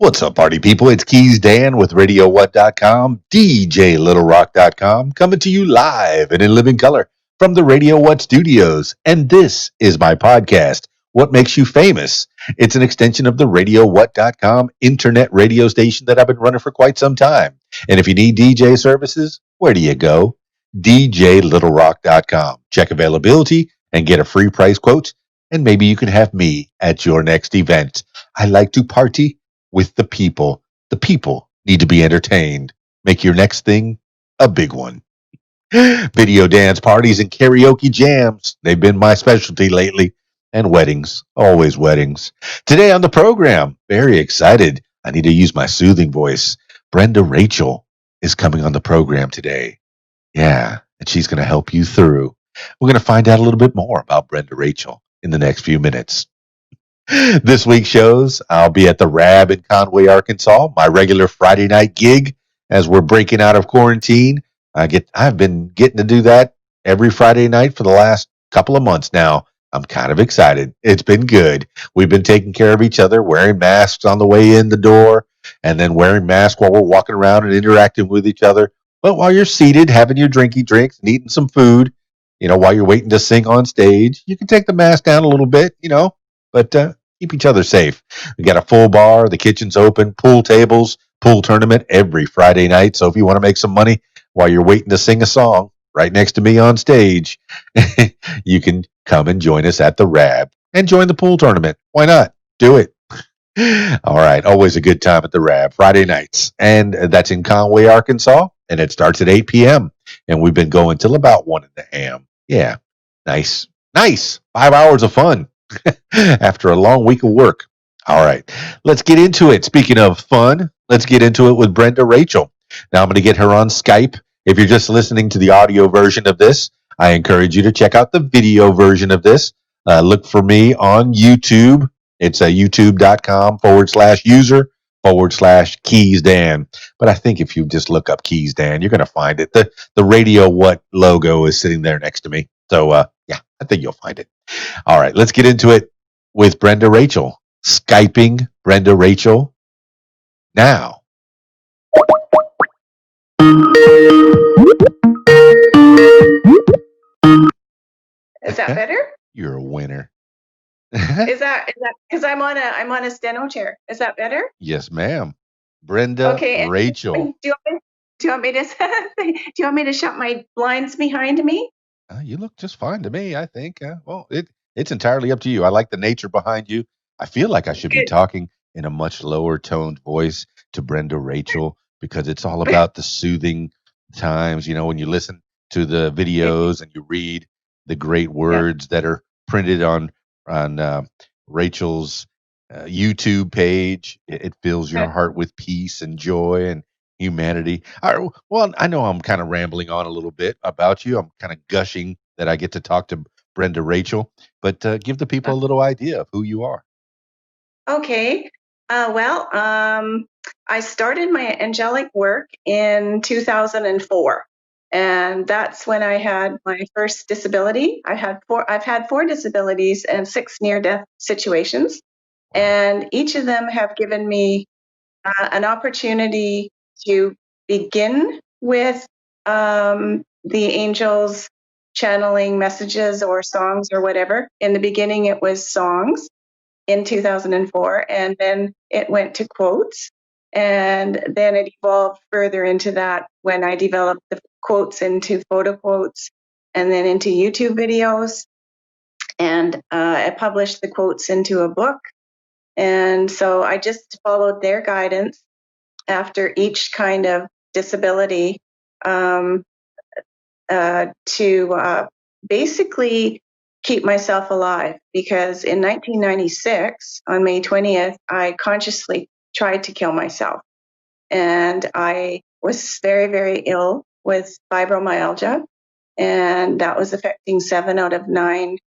What's up, party people? It's Keys Dan with RadioWhat.com, DJLittleRock.com, coming to you live and in living color from the Radio What studios. And this is my podcast, What Makes You Famous. It's an extension of the RadioWhat.com internet radio station that I've been running for quite some time. And if you need DJ services, where do you go? DJLittleRock.com. Check availability and get a free price quote. And maybe you can have me at your next event. I like to party with the people. The people need to be entertained. Make your next thing a big one. Video dance parties and karaoke jams. They've been my specialty lately. And weddings. Always weddings. Today on the program, very excited. I need to use my soothing voice. Brenda Rachel is coming on the program today. Yeah, and she's going to help you through. We're going to find out a little bit more about Brenda Rachel in the next few minutes. This week's shows, I'll be at the Rab in Conway, Arkansas, my regular Friday night gig as we're breaking out of quarantine. I've been getting to do that every Friday night for the last couple of months now. I'm kind of excited. It's been good. We've been taking care of each other, wearing masks on the way in the door, and then wearing masks while we're walking around and interacting with each other. But while you're seated, having your drinky drinks and eating some food, while you're waiting to sing on stage, you can take the mask down a little bit, but keep each other safe. We got a full bar, the kitchen's open, pool tables, pool tournament every Friday night. So if you want to make some money while you're waiting to sing a song right next to me on stage, you can come and join us at the Rab and join the pool tournament. Why not? Do it. All right. Always a good time at the Rab, Friday nights. And that's in Conway, Arkansas. And it starts at 8 p.m. And we've been going till about 1 in the a.m. Yeah. Nice. Nice. 5 hours of fun after a long week of work. All right. Let's get into it. Speaking of fun, let's get into it with Brenda Rachel. Now I'm going to get her on Skype. If you're just listening to the audio version of this, I encourage you to check out the video version of this. Look for me on YouTube. It's youtube.com/user/Keys Dan. But I think if you just look up Keys Dan, you're going to find it. The Radio What logo is sitting there next to me. So, yeah, I think you'll find it. All right, let's get into it with Brenda Rachel. Skyping Brenda Rachel now. Is that better? You're a winner. Is that because I'm on a steno chair? Is that better? Yes, ma'am. Brenda Rachel. Do you want me to do you want me to shut my blinds behind me? You look just fine to me, I think. Well, it's entirely up to you. I like the nature behind you. I feel like I should be talking in a much lower toned voice to Brenda Rachel because it's all about the soothing times. When you listen to the videos and you read the great words that are printed on Rachel's YouTube page, it fills your heart with peace and joy and humanity. Well, I know I'm kind of rambling on a little bit about you. I'm kind of gushing that I get to talk to Brenda Rachel, but give the people a little idea of who you are. Okay. I started my angelic work in 2004, and that's when I had my first disability. I've had four disabilities and 6 near-death situations, and each of them have given me an opportunity to begin with the angels channeling messages or songs or whatever. In the beginning, it was songs in 2004, and then it went to quotes, and then it evolved further into that when I developed the quotes into photo quotes and then into YouTube videos, and I published the quotes into a book. And so I just followed their guidance after each kind of disability to basically keep myself alive. Because in 1996, on May 20th, I consciously tried to kill myself. And I was very, very ill with fibromyalgia. And that was affecting 7 out of 9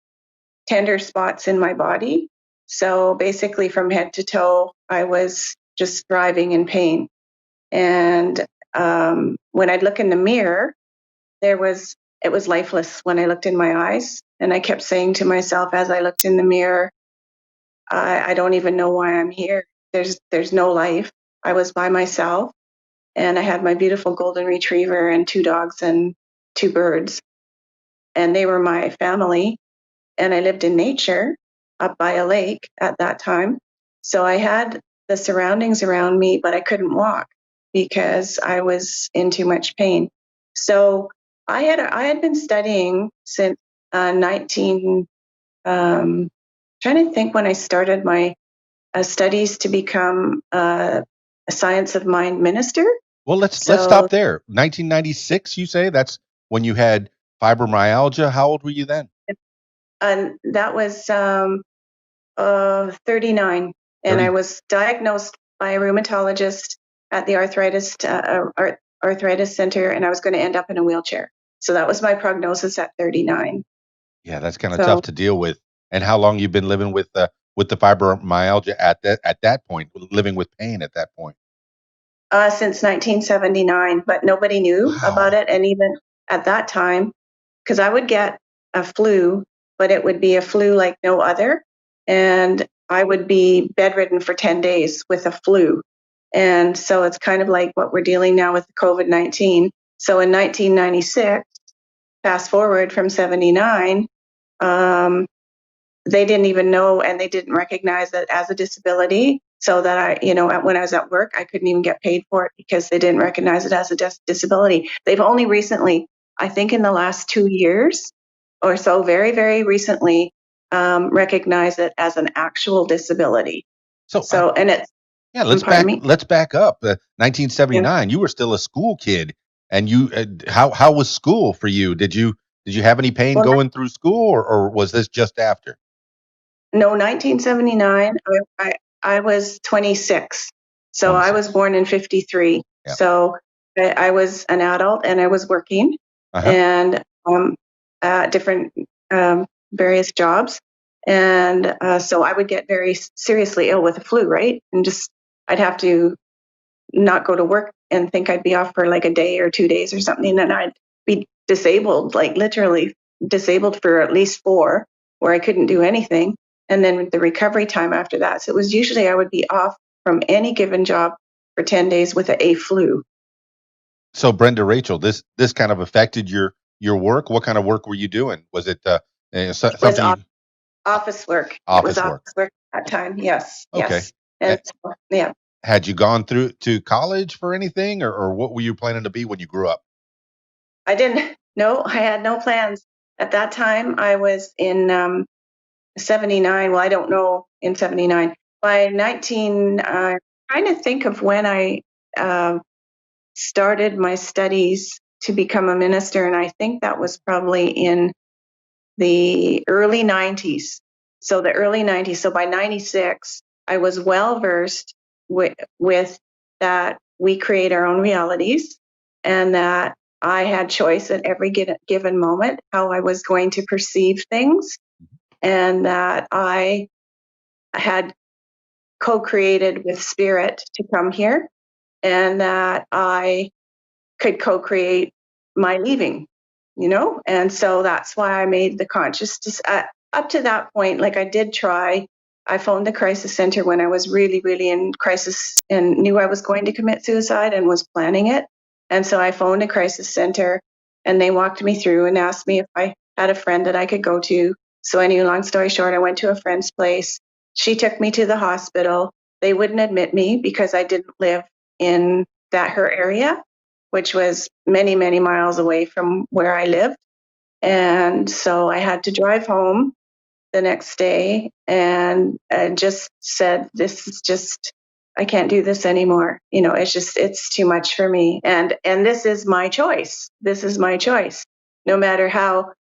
tender spots in my body. So basically, from head to toe, I was just writhing in pain. And when I'd look in the mirror, it was lifeless when I looked in my eyes. And I kept saying to myself as I looked in the mirror, I don't even know why I'm here. there's no life. I was by myself, and I had my beautiful golden retriever and 2 dogs and 2 birds, and they were my family. And I lived in nature up by a lake at that time. So I had the surroundings around me, but I couldn't walk because I was in too much pain. So I had been studying since 19 trying to think when I started my studies to become a science of mind minister. Well, let's So stop there. 1996, you say? That's when you had fibromyalgia. How old were you then? that was 39, and I 30. was diagnosed by a rheumatologist at the arthritis center, and I was going to end up in a wheelchair. So that was my prognosis at 39. Yeah, that's kind of tough So to deal with. And how long you've been living with the fibromyalgia at that point, living with pain at that point? since 1979, but nobody knew about Wow. it, and even at that time, because I would get a flu, but it would be a flu like no other. And I would be bedridden for 10 days with a flu. And so it's kind of like what we're dealing now with COVID 19. So in 1996, fast forward from 79, um, they didn't even know and they didn't recognize it as a disability. So that when I was at work, I couldn't even get paid for it because they didn't recognize it as a disability. They've only recently, I think in the last 2 years or so, very, very recently, recognized it as an actual disability. So So, and it's, yeah, pardon me, let's back up. yeah. 1979, you were still a school kid, and you how was school for you? Did you have any pain Well, going through school, or was this just after no, 1979, I was 26. So I was 26? born in 53. Yeah. So I was an adult and I was working Uh-huh. and different various jobs. And so I would get very seriously ill with the flu, right? And just, I'd have to not go to work and think I'd be off for like a day or 2 days or something. And I'd be disabled, like literally disabled for at least 4, where I couldn't do anything. And then the recovery time after that. So it was usually I would be off from any given job for 10 days with a flu. So Brenda, Rachel, this kind of affected your work. What kind of work were you doing? Was it It was something you office work. It was office work? office work at that time. Yes, Okay. yes. And so, yeah, Had you gone through to college for anything, or what were you planning to be when you grew up? I didn't, no, I had no plans. At that time, I was in 79. Well, I don't know in 79. By 19, trying to think of when I uh, started my studies to become a minister, and I think that was probably in the early 90s. So the early 90s. So by 96, I was well versed with that we create our own realities and that I had choice at every given moment how I was going to perceive things, and that I had co-created with spirit to come here, and that I could co-create my leaving, and so that's why I made the up to that point. Like, I did try. I phoned the crisis center when I was really, really in crisis and knew I was going to commit suicide and was planning it. And so I phoned a crisis center, and they walked me through and asked me if I had a friend that I could go to. So anyway, long story short, I went to a friend's place. She took me to the hospital. They wouldn't admit me because I didn't live in that her area, which was many, many miles away from where I lived. And so I had to drive home the next day and just said, this is just, I can't do this anymore. It's too much for me. And this is my choice. This is my choice. No matter how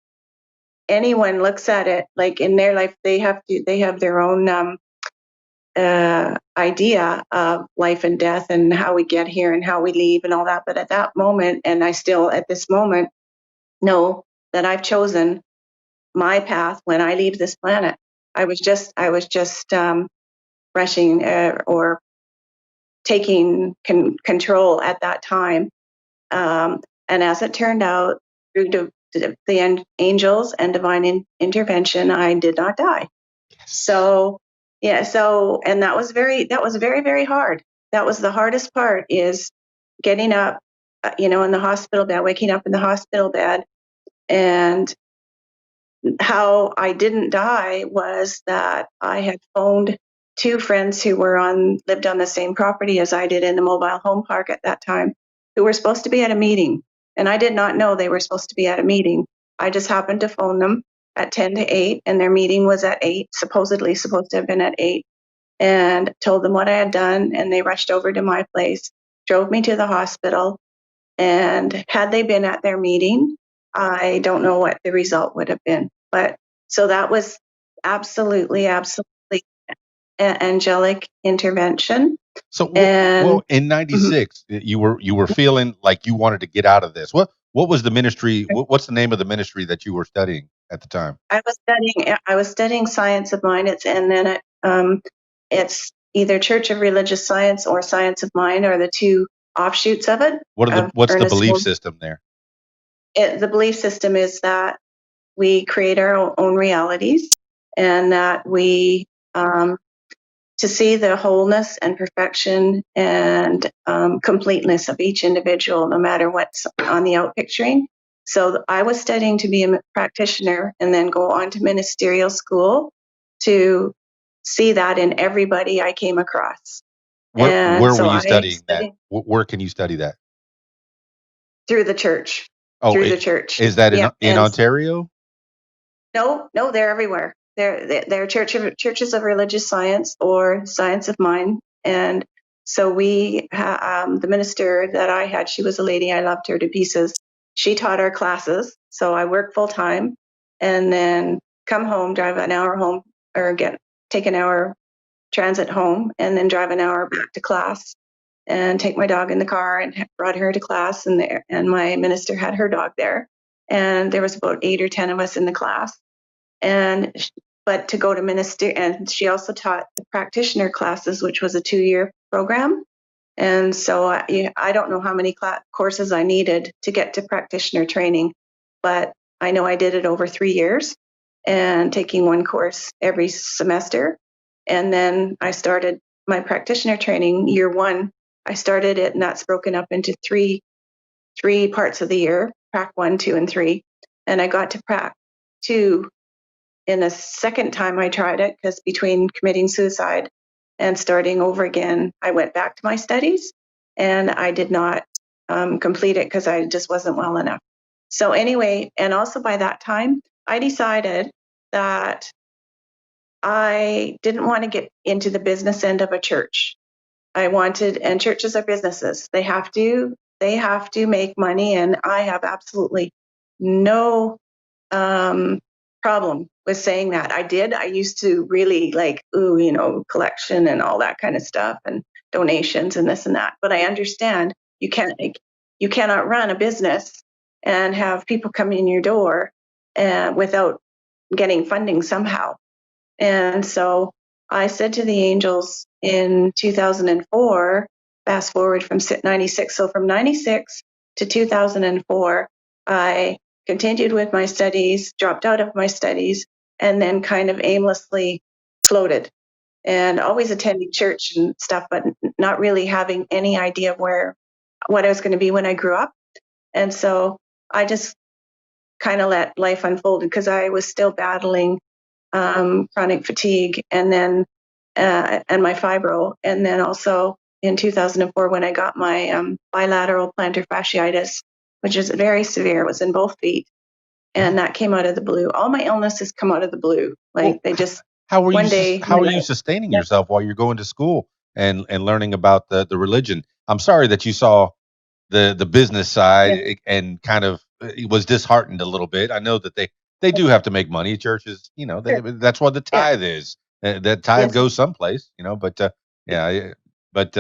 anyone looks at it, like in their life, they have their own idea of life and death and how we get here and how we leave and all that. But at that moment, and I still at this moment know that I've chosen my path when I leave this planet. I was just rushing or taking control at that time. And as it turned out, through the angels and divine intervention, I did not die. Yes. So Yeah. So, and that was very, very hard. That was the hardest part, is getting up, in the hospital bed, waking up in the hospital bed. And how I didn't die was that I had phoned two friends who lived on the same property as I did in the mobile home park at that time, who were supposed to be at a meeting. And I did not know they were supposed to be at a meeting. I just happened to phone them at 10 to 8, and their meeting was at 8, supposedly supposed to have been at 8, and told them what I had done. And they rushed over to my place, drove me to the hospital. And had they been at their meeting, I don't know what the result would have been. But so that was absolutely, absolutely angelic intervention. So, And well, in mhm, '96, you were feeling like you wanted to get out of this. What was the ministry? What's the name of the ministry that you were studying at the time? I was studying science of mind. It's either Church of Religious Science or Science of Mind, are the two offshoots of it, of What's the Ernest belief Holmes. system there? The belief system is that we create our own realities, and that um, to see the wholeness and perfection and completeness of each individual, no matter what's on the outpicturing. So I was studying to be a practitioner and then go on to ministerial school to see that in everybody I came across. And Where were so you I studying that? studied Where can you study that? through the church, Oh, through the church. is that Yeah. in And Ontario? no, no, they're everywhere. They're churches of religious science or science of mind. And so the minister that I had, she was a lady. I loved her to pieces. She taught our classes. So I worked full time, and then come home, drive an hour home, or take an hour transit home, and then drive an hour back to class, and take my dog in the car and brought her to class. And my minister had her dog there. And there was about 8 or 10 of us in the class. And but to go to minister, and she also taught the practitioner classes, which was a 2-year program. And so I don't know how many courses I needed to get to practitioner training, but I know I did it over 3 years, and taking one course every semester. And then I started my practitioner training year one. I started it, and that's broken up into three parts of the year: prac 1, 2, and 3. And I got to prac 2 in the second time I tried it, because between committing suicide and starting over again, I went back to my studies, and I did not complete it because I just wasn't well enough. So, anyway, and also by that time, I decided that I didn't want to get into the business end of a church. And churches are businesses. They have to make money, and I have absolutely no um, problem with saying that. I used to really like, ooh, collection and all that kind of stuff, and donations and this and that. But I understand you cannot run a business and have people come in your door without getting funding somehow. And so I said to the Angels in 2004, fast forward from 96. So from 96 to 2004, I continued with my studies, dropped out of my studies, and then kind of aimlessly floated, and always attending church and stuff, but not really having any idea of what I was going to be when I grew up. And so I just kind of let life unfold, because I was still battling chronic fatigue, and my fibro. And then also in 2004, when I got my bilateral plantar fasciitis, which is very severe, it was in both feet, and that came out of the blue. All my illnesses come out of the blue. Well, Like, they just you one day, how are you sustaining yeah, yourself while you're going to school and learning about the religion? I'm sorry that you saw the business side, yeah, and kind of was disheartened a little bit. I know that they do have to make money. Churches, sure, that's what the yeah, tithe is. That tithe yes. goes someplace, but yeah, but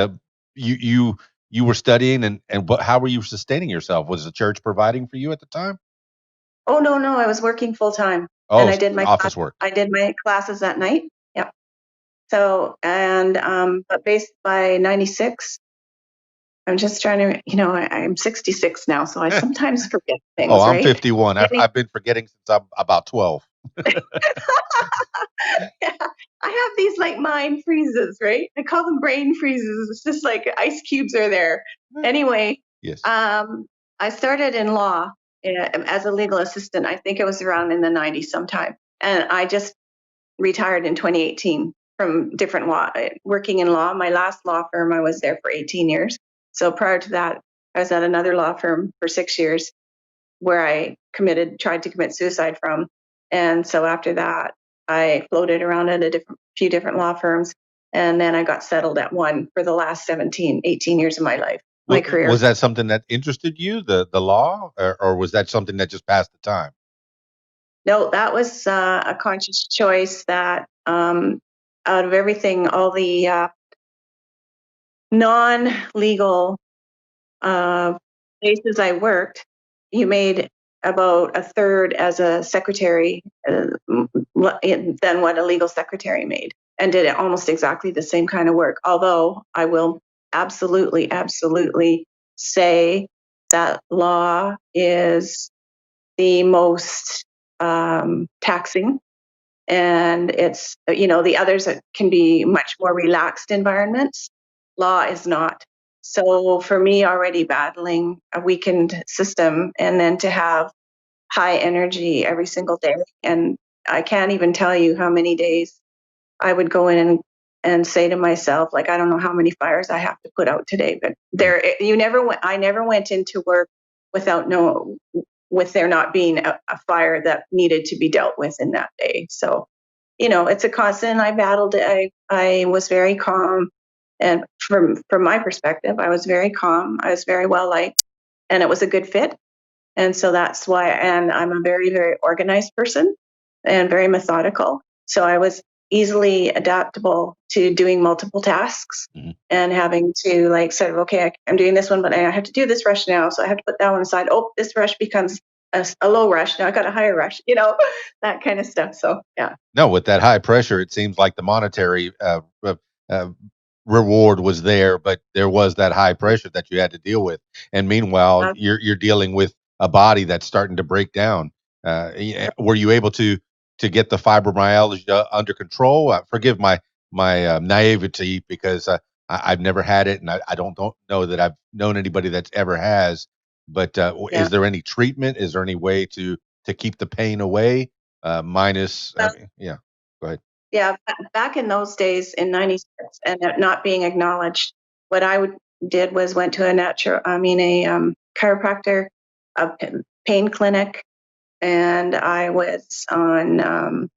you you you were studying, and how were you sustaining yourself? Was the church providing for you at the time? Oh, no, no, I was working full time, and Oh, I did my class. office work. I did my classes at night. Yeah. So, and but based by 96, I'm just trying to, I'm 66 now, so I sometimes forget Oh, things, I'm right? 51. Maybe- I've been forgetting since I'm about 12. yeah. I have these like mind freezes, right? I call them brain freezes. It's just like ice cubes are there. Anyway, Yes. I started in law as a legal assistant. I think it was around in the 90s sometime. And I just retired in 2018 from different law, working in law. My last law firm, I was there for 18 years. So prior to that, I was at another law firm for 6 years where I tried to commit suicide from. And so after that, I floated around at few different law firms. And then I got settled at one for the last 17, 18 years of my life, my Was career. that something that interested you, the law, or was that something that just passed the time? No, that was a conscious choice that out of everything, all the non legal uh, places I worked, you made about a third as a secretary than what a legal secretary made, and did almost exactly the same kind of work. Although I will absolutely, absolutely say that law is the most taxing, and it's, the others can be much more relaxed environments. Law is not. So for me, already battling a weakened system, and then to have high energy every single day, and I can't even tell you how many days I would go in and say to myself, like, I don't know how many fires I have to put out today, but Mm. I never went into work without with there not being a fire that needed to be dealt with in that day. So, it's a constant. I battled it. I was very calm. And from my perspective, I was very calm. I was very well liked, and it was a good fit. And so that's why, and I'm a very, very organized person and very methodical. So I was easily adaptable to doing multiple tasks Mhm. and having to like sort of, okay, I'm doing this one, but I have to do this rush now. So I have to put that one aside. Oh, this rush becomes a low rush. Now I got a higher rush, that kind of stuff. So yeah. No, with that high pressure, it seems like the monetary uh, reward was there, but there was that high pressure that you had to deal with. And meanwhile, Uh, you're dealing with a body that's starting to break down. Were you able to get the fibromyalgia under control? Forgive my naivety, because I've never had it, and I don't know that I've known anybody that's ever has. But yeah. is there any treatment? Is there any way to keep the pain away? Minus, I Well, mean, yeah, go ahead. yeah. Back in those days in 96 and it not being acknowledged, what did was went to a chiropractor, a pain clinic, and I was on,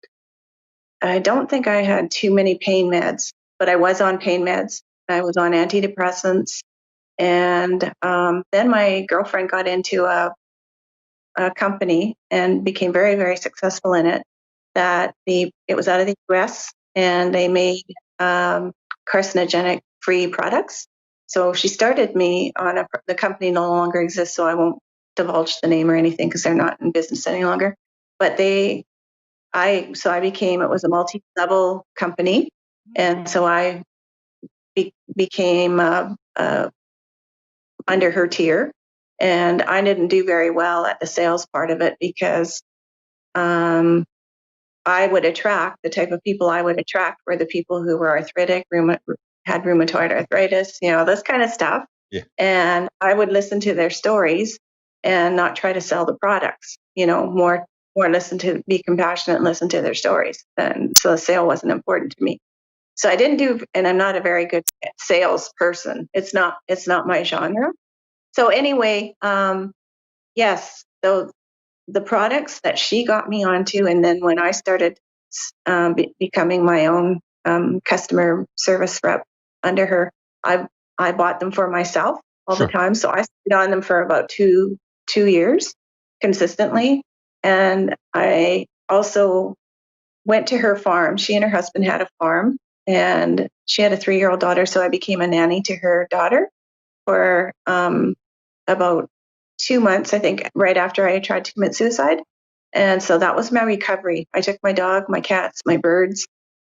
I don't think I had too many pain meds, but I was on pain meds. I was on antidepressants. And then my girlfriend got into a company and became very, very successful in it. It was out of the US, and they made carcinogenic free products. So she started me on the company no longer exists, so I won't divulge the name or anything because they're not in business any longer. But I became, it was a multi-level company. And so I became under her tier. And I didn't do very well at the sales part of it because um, I would attract the type of people I would attract were the people who were arthritic, had rheumatoid arthritis, this kind of stuff. Yeah. And I would listen to their stories and not try to sell the products, more listen to be compassionate and listen to their stories. And so the sale wasn't important to me. So I didn't do, and I'm not a very good sales person. It's not my genre. So anyway, yes, so the products that she got me onto, and then when I started becoming my own customer service rep under her, I I bought them for myself all the Sure. time. So I stayed on them for about two years consistently, and I also went to her farm. She and her husband had a farm, and she had a 3-year-old daughter. So I became a nanny to her daughter for about 2 months, I think, right after I tried to commit suicide. And so that was my recovery. I took my dog, my cats, my birds,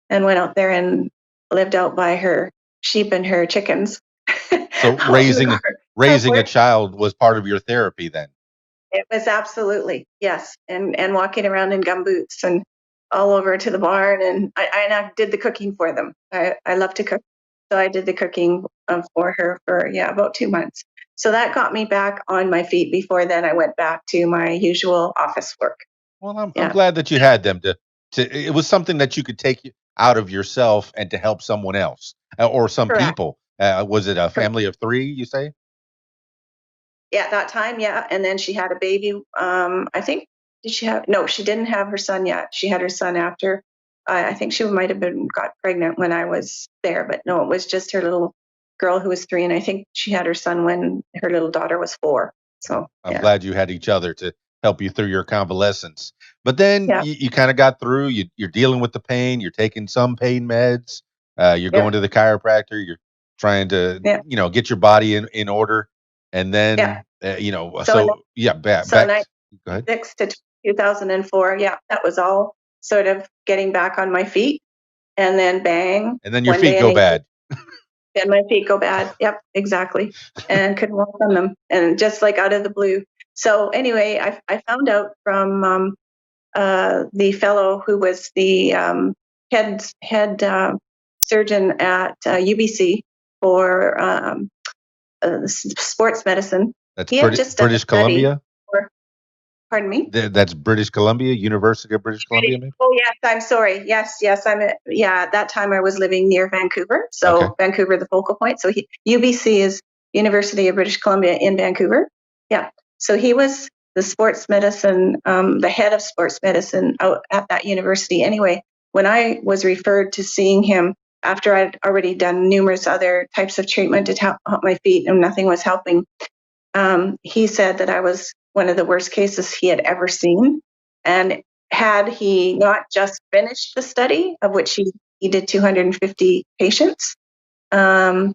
and went out there and lived out by her sheep and her chickens So out in the car. raising a child was part of your therapy then. It was absolutely, yes. And walking around in gumboots and all over to the barn, and I did the cooking for them. I love to cook, so I did the cooking for her for about 2 months. So that got me back on my feet. Before then, I went back to my usual office work. Well, I'm Yeah, glad that you had them to it was something that you could take out of yourself and to help someone else or some correct. people. Was it a Correct. family of 3, you say? Yeah, at that time, yeah. And then she had a baby. I think did she have? No, she didn't have her son yet. She had her son after. I think she might have been got pregnant when I was there, but no, it was just her little girl who was 3, and I think she had her son when her little daughter was 4. So I'm yeah, glad you had each other to help you through your convalescence. But then yeah, you kind of got through. You're dealing with the pain. You're taking some pain meds. You're yeah, going to the chiropractor. You're trying to, yeah, get your body in order. And yeah. then, So in yeah, back. so Go ahead. 96 to 2004, yeah, that was all sort of getting back on my feet, and then bang, And then your one feet day in go April. bad. And my feet go bad. Yep, exactly. And couldn't walk on them. And just like out of the blue. So anyway, I found out from the fellow who was the head surgeon at UBC for sports medicine. That's He had just done a British study. Columbia. For, pardon me. That's British Columbia, University of British Columbia, maybe. Oh yes, I'm sorry. Yes, yeah. At that time, I was living near Vancouver, Okay, so Vancouver, the focal point. So UBC is University of British Columbia in Vancouver. Yeah. So he was the sports medicine, the head of sports medicine out at that university. Anyway, when I was referred to seeing him after I'd already done numerous other types of treatment to help my feet and nothing was helping, he said that I was one of the worst cases he had ever seen. And had he not just finished the study, of which he did 250 patients, um,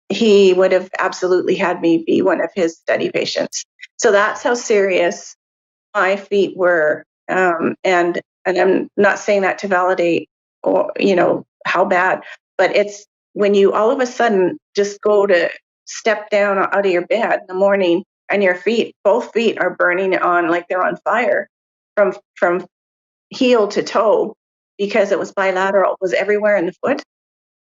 he would have absolutely had me be one of his study patients. So that's how serious my feet were. And I'm not saying that to validate or how bad, but it's when you all of a sudden just go to step down out of your bed in the morning and your feet, both feet are burning on like they're on fire from heel to toe because it was bilateral, it was everywhere in the foot.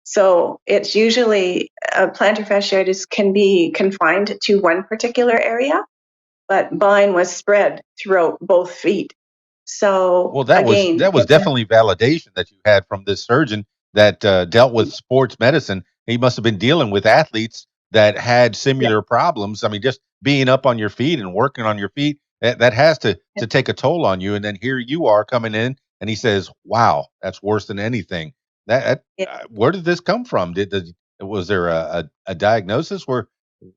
So it's usually plantar fasciitis can be confined to one particular area, but mine was spread throughout both feet. So well, again, that was definitely validation that you had from this surgeon that dealt with sports medicine. He must have been dealing with athletes that had yeah, similar problems. I mean, just being up on your feet and working on your feet, that has to take a toll on you. And then here you are coming in, and he says, "Wow, that's worse than anything." yeah. Where did this come from? Was there a diagnosis?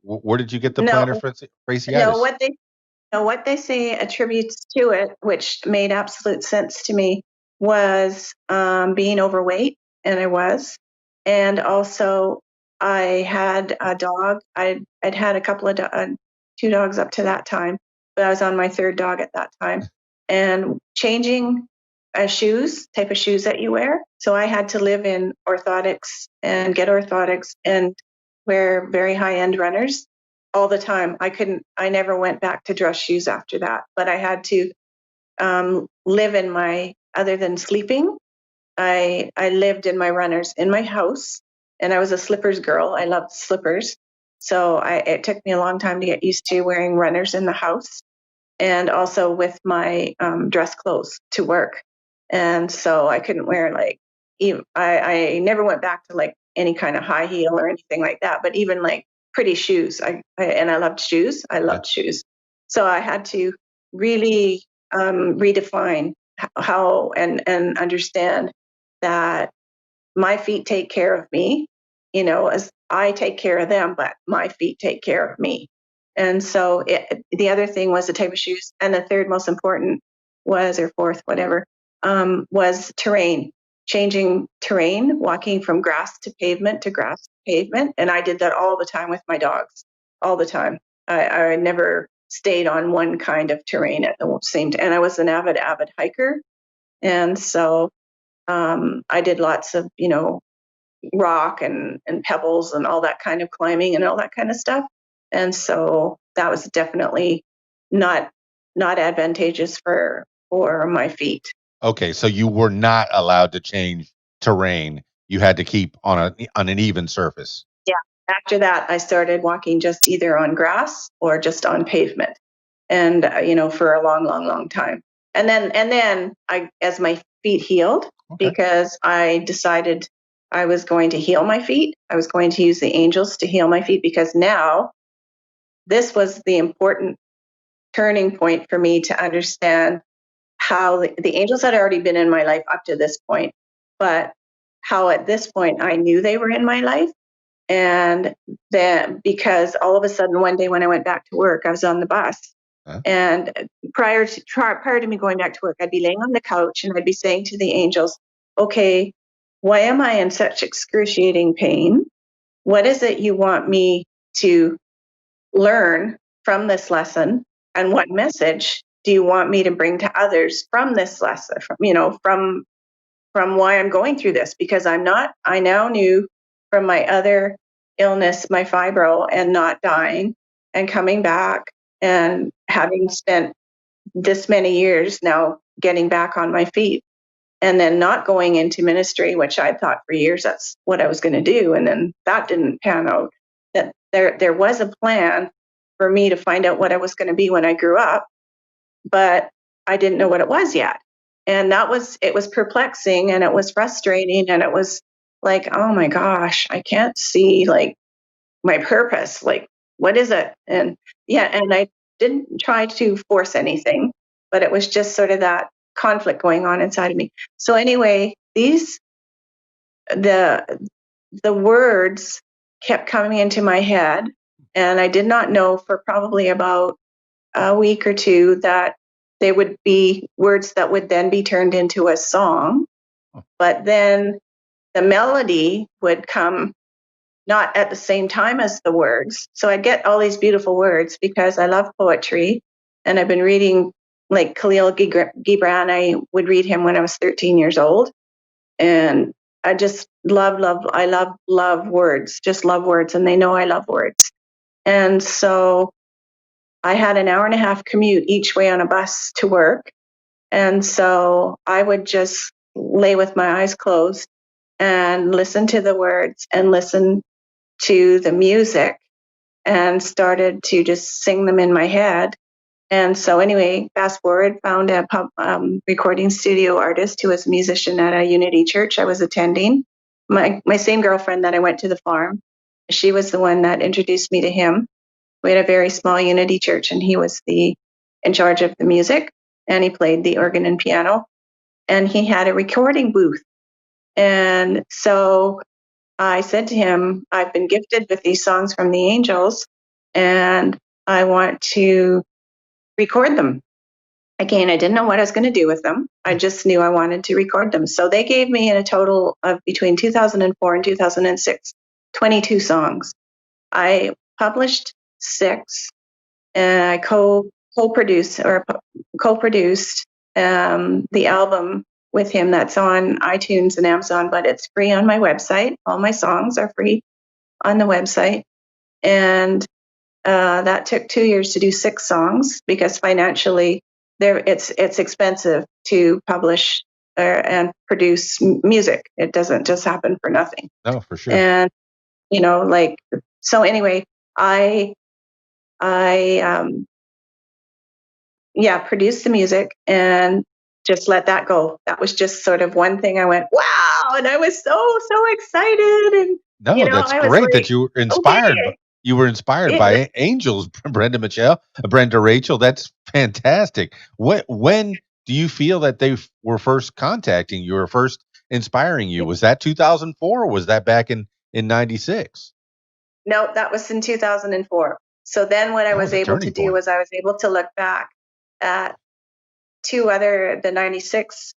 Where did you get the No, plantar no, fasciitis? what they say attributes to it, which made absolute sense to me, was being overweight, and I was, and also I had a dog. I'd had a couple of 2 dogs up to that time, but I was on my third dog at that time, and changing shoes, type of shoes that you wear. So I had to live in orthotics and get orthotics and wear very high end runners all the time. I never went back to dress shoes after that, but I had to live in other than sleeping, I lived in my runners in my house, and I was a slippers girl. I loved slippers. So it took me a long time to get used to wearing runners in the house and also with my dress clothes to work. And so I couldn't wear like, I never went back to like any kind of high heel or anything like that, but even like pretty shoes. And I loved shoes. I Yeah. loved shoes. So I had to really redefine how and understand that my feet take care of me, as I take care of them, but my feet take care of me. And so the other thing was the type of shoes. And the third most important was, or fourth, whatever, was terrain, changing terrain, walking from grass to pavement to grass to pavement. And I did that all the time with my dogs, all the time. I never stayed on one kind of terrain at the same time. And I was an avid hiker. And so I did lots of, rock and pebbles and all that kind of climbing and all that kind of stuff. And so that was definitely not not advantageous for my feet. Okay, so you were not allowed to change terrain. You had to keep on an even surface. Yeah. After that, I started walking just either on grass or just on pavement, and for a long, long, long time. And then as my feet healed, Okay. because I decided I was going to heal my feet. I was going to use the angels to heal my feet, because now this was the important turning point for me to understand how the angels had already been in my life up to this point, but how at this point I knew they were in my life. And then, because all of a sudden one day when I went back to work, I was on the bus, Huh? and prior to me going back to work, I'd be laying on the couch and I'd be saying to the angels, "Okay, why am I in such excruciating pain? What is it you want me to learn from this lesson, and what message do you want me to bring to others from this lesson, from why I'm going through this?" Because I now knew from my other illness, my fibro, and not dying and coming back and having spent this many years now getting back on my feet, and then not going into ministry, which I thought for years that's what I was going to do. And then that didn't pan out. That there was a plan for me to find out what I was going to be when I grew up, but I didn't know what it was yet. And it was perplexing and it was frustrating, and it was like, oh my gosh, I can't see like my purpose. Like, what is it? And yeah, and I didn't try to force anything, but it was just sort of that conflict going on inside of me. So anyway, the the words kept coming into my head, and I did not know for probably about a week or two that they would be words that would then be turned into a song. But then the melody would come not at the same time as the words. So I get all these beautiful words because I love poetry, and I've been reading like Khalil Gibran. I would read him when I was 13 years old, and I just love words, just love words, and they know I love words. And so I had an hour and a half commute each way on a bus to work. And so I would just lay with my eyes closed and listen to the words and listen to the music, and started to just sing them in my head. And so, anyway, fast forward, found a recording studio artist who was a musician at a Unity church I was attending. My same girlfriend that I went to the farm, she was the one that introduced me to him. We had a very small Unity church, and he was in charge of the music, and he played the organ and piano, and he had a recording booth. And so I said to him, "I've been gifted with these songs from the angels, and I want to record them." Again, I didn't know what I was going to do with them. I just knew I wanted to record them. So they gave me in a total of between 2004 and 2006, 22 songs. I published six, and I co-produced the album with him. That's on iTunes and Amazon, but it's free on my website. All my songs are free on the website, and that took 2 years to do six songs, because financially, it's expensive to publish and produce music. It doesn't just happen for nothing. No, for sure. And like, so anyway, I yeah, produced the music and just let that go. That was just sort of one thing I went, wow. And I was so excited. And, No, that's I was great that like, you were inspired. okay. You were inspired It, by angels, Brenda Michelle, Brenda Rachel. That's fantastic. When do you feel that they were first contacting you or first inspiring you? Was that 2004 or was that back in 96? no, that was in 2004. So then what I Oh, was the able to turning do point. was I was able to look back at the 96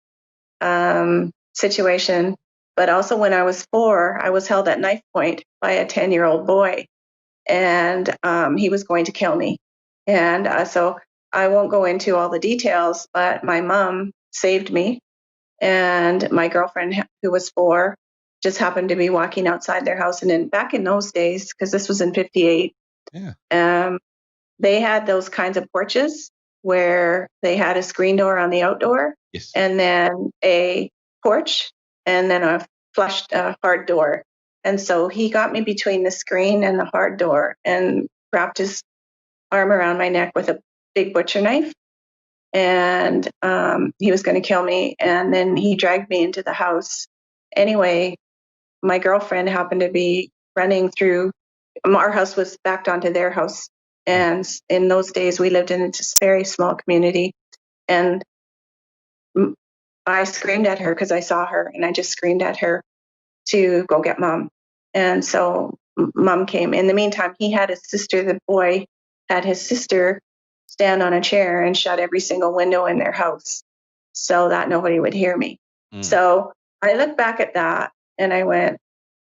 situation. But also when I was 4, I was held at knife point by a 10-year-old boy, and he was going to kill me. And so I won't go into all the details, but my mom saved me, and my girlfriend, who was 4, just happened to be walking outside their house. And back in those days, because this was in '58, Yeah. um, they had those kinds of porches where they had a screen door on the outdoor Yes. and then a porch and then a flushed hard door. And so he got me between the screen and the hard door and wrapped his arm around my neck with a big butcher knife. And he was going to kill me. And then he dragged me into the house. Anyway, my girlfriend happened to be running through. Our house was backed onto their house. Mm. And in those days, we lived in a just very small community. And I screamed at her because I saw her, and I just screamed at her to go get mom. And so mom came. In the meantime, he had his sister, the boy had his sister stand on a chair and shut every single window in their house so that nobody would hear me. Mm. So I look back at that and I went,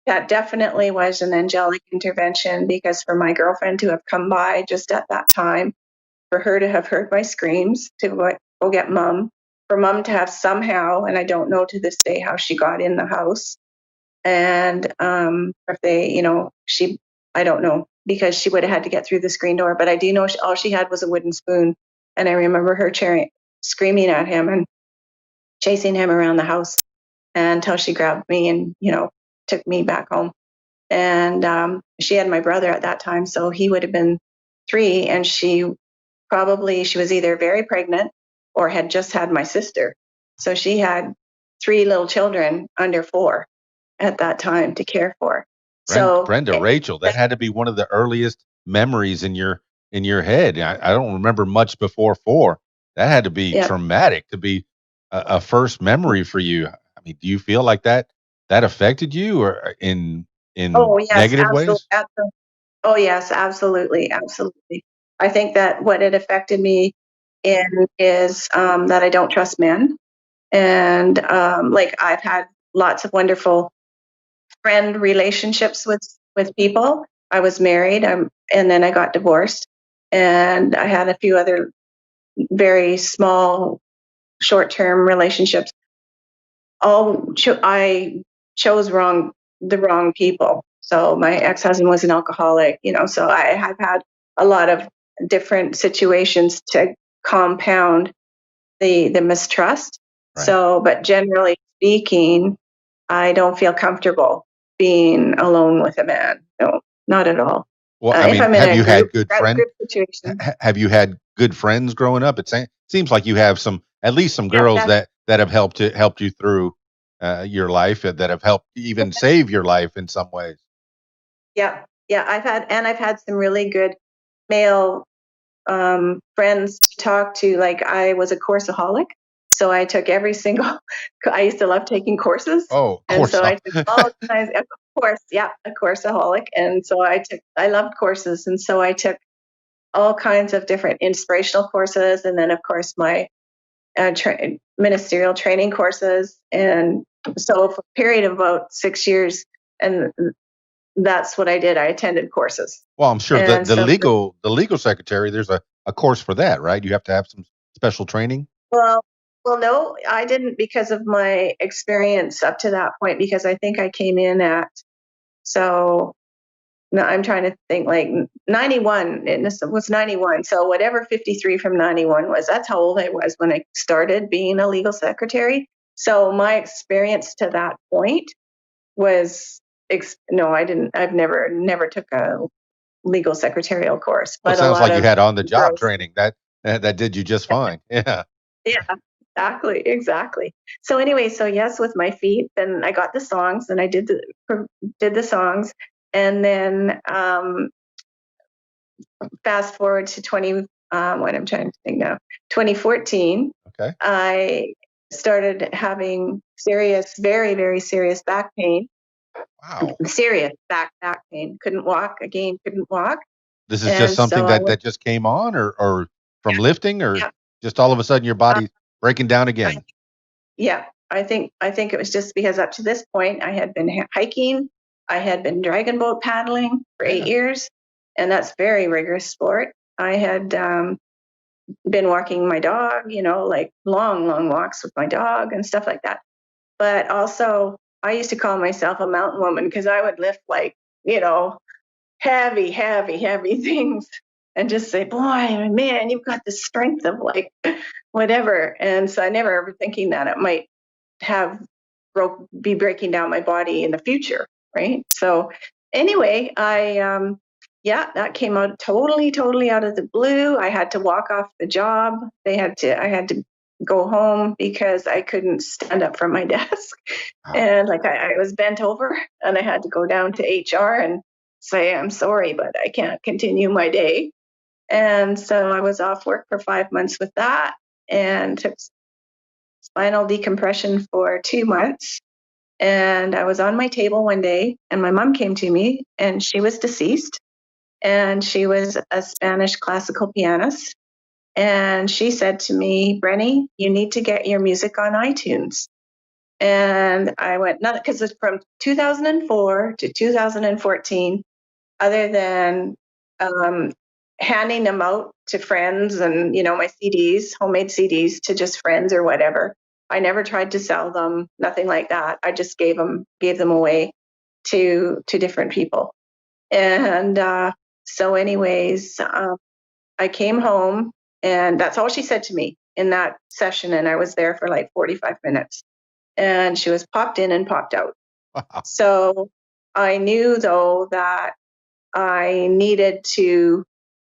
that definitely was an angelic intervention, because for my girlfriend to have come by just at that time, for her to have heard my screams to go get mom, for mom to have somehow, and I don't know to this day how she got in the house, and if they, she, I don't know, because she would have had to get through the screen door. But I do know all she had was a wooden spoon, and I remember her screaming at him and chasing him around the house until she grabbed me and took me back home. And she had my brother at that time, so he would have been 3, and she was either very pregnant or had just had my sister. So she had 3 little children under 4 at that time to care for. So Brenda, Rachel, that had to be one of the earliest memories in your head. I don't remember much before 4. That had to be yeah. traumatic to be a first memory for you. I mean, do you feel like that affected you or in Oh yes, negative absolutely, ways? absolutely. Oh yes, absolutely, absolutely. I think that what it affected me in is that I don't trust men, and like I've had lots of wonderful friend relationships with people. I was married, and then I got divorced, and I had a few other very small, short-term relationships. I chose the wrong people. So my ex-husband was an alcoholic, so I have had a lot of different situations to compound the mistrust. Right. So, but generally speaking, I don't feel comfortable being alone with a man. No, not at all. Well, I If mean, I'm in have a you had good group friend situation, have you had good friends growing up? Seems like you have some, at least some yeah, girls that have helped you through your life, that have helped even save your life in some ways. yeah, yeah. I've had some really good male friends to talk to. Like I was a courseaholic, so I took every single. I used to love taking courses, Oh, of and course. so I took all kinds. Of course, yeah, a courseaholic, and so I loved courses, and so I took all kinds of different inspirational courses, and then of course my ministerial training courses, and so for a period of about 6 years, and that's what I did. I attended courses, Well, I'm sure and so the legal secretary, there's a course for that, right? You have to have some special training. well, no, I didn't, because of my experience up to that point. Because I think I came in at, so no, I'm trying to think, like 91, and this was 91. So whatever 53 from 91 was, that's how old I was when I started being a legal secretary. So my experience to that point was, no, I didn't. I've never took a legal secretarial course, Well, it but a sounds lot like you of had on the job girls. training that did you just fine. Yeah. Yeah, exactly, exactly. So anyway, so yes, with my feet, then I got the songs, and I did the songs, and then fast forward to what I'm trying to think now, 2014, Okay. I started having serious, very very serious back pain, Wow. serious back pain. Couldn't walk again, couldn't walk, This is just and something so I went. that just came on, or from lifting, or Yeah, just all of a sudden your uh, body's breaking down I again. Yeah, I think it was just because up to this point I had been hiking, I had been dragon boat paddling for eight Yeah. years, and that's very rigorous sport. I had been walking my dog, like long, long walks with my dog and stuff like that. But also, I used to call myself a mountain woman because I would lift, like, heavy, heavy, heavy things. and just say, boy, man, you've got the strength of like whatever. And so I never ever thinking that it might have be breaking down my body in the future, right? So anyway, yeah, that came out totally out of the blue. I had to walk off the job. I had to go home because I couldn't stand up from my desk. Wow. And like I was bent over and I had to go down to HR and say, I'm sorry, but I can't continue my day. And so I was off work for 5 months with that and took spinal decompression for 2 months. And I was on my table one day, and my mom came to me, and she was deceased, and she was a Spanish classical pianist. And she said to me, Brenny, you need to get your music on iTunes. And I went, not because it's from 2004 to 2014, other than um, handing them out to friends and my CDs, homemade CDs to just friends or whatever. I never tried to sell them, nothing like that. I just gave them away to different people. And so, anyways, I came home, and that's all she said to me in that session. And I was there for like 45 minutes. And she was popped in and popped out. Wow. So I knew though that I needed to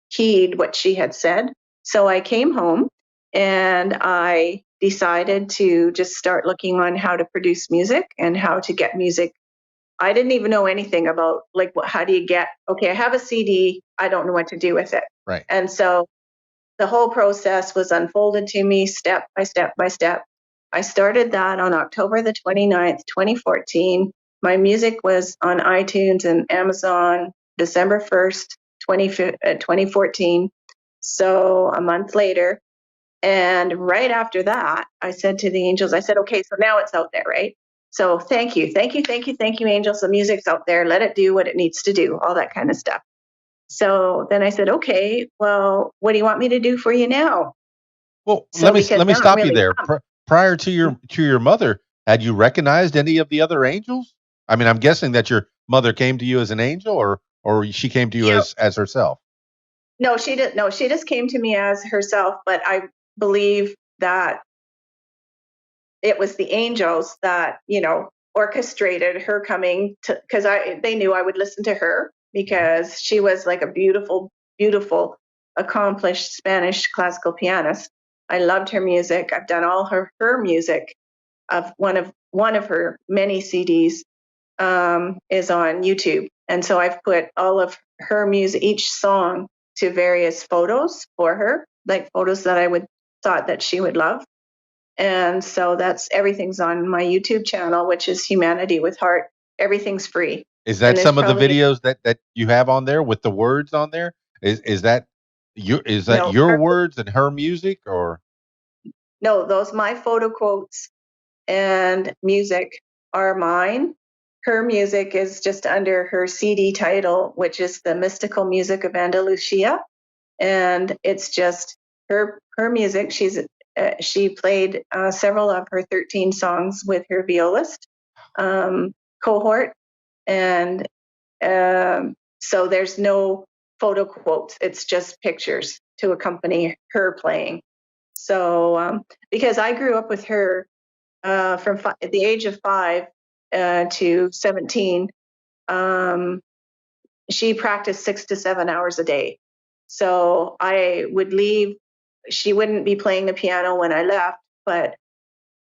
heed what she had said. So I came home and I decided to just start looking on how to produce music and how to get music. I didn't even know anything about like how do you get, okay, I have a CD, I don't know what to do with it. Right. And so the whole process was unfolded to me step by step by step. I started that on October the 29th, 2014. My music was on iTunes and Amazon December 1st, 2014. So a month later. And right after that, I said to the angels, I said, okay, so now it's out there, right? So thank you, angels. The music's out there. Let it do what it needs to do, all that kind of stuff. So then I said, okay, well, what do you want me to do for you now? Well, So let because me now I'm stop you really there. pumped. Prior to your mother, had you recognized any of the other angels? I mean, I'm guessing that your mother came to you as an angel, or she came to you Yeah. as herself. No, she didn't. No, she just came to me as herself. But I believe that it was the angels that orchestrated her coming to, because they knew I would listen to her because she was like a beautiful, accomplished Spanish classical pianist. I loved her music. I've done all her music. Of one of her many CDs is on YouTube, and so I've put all of her music, each song, to various photos for her, like photos that I would thought that she would love. And so that's everything's on my YouTube channel, which is Humanity with Heart. Everything's free. Is And that there's some of the probably videos that you have on there with the words on there? Is that no your words and her music, or no, those my photo quotes and music are mine. Her music is just under her CD title, which is The Mystical Music of Andalusia. And it's just her music. She played several of her 13 songs with her violist cohort, and so there's no photo quotes. It's just pictures to accompany her playing. So because I grew up with her from at the age of 5 to 17, she practiced 6 to 7 hours a day. So I would leave. She wouldn't be playing the piano when I left, but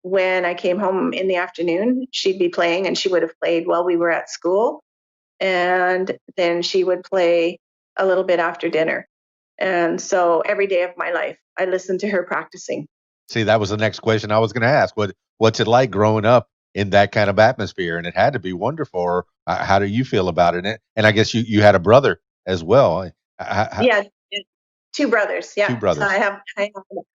when I came home in the afternoon, she'd be playing, and she would have played while we were at school. And then she would play a little bit after dinner. And so every day of my life, I listened to her practicing. see, that was the next question I was going to ask. What's it like growing up in that kind of atmosphere? And it had to be wonderful. Or how do you feel about it? And I guess you had a brother as well. Yeah, two brothers. Two Yeah, so brothers. I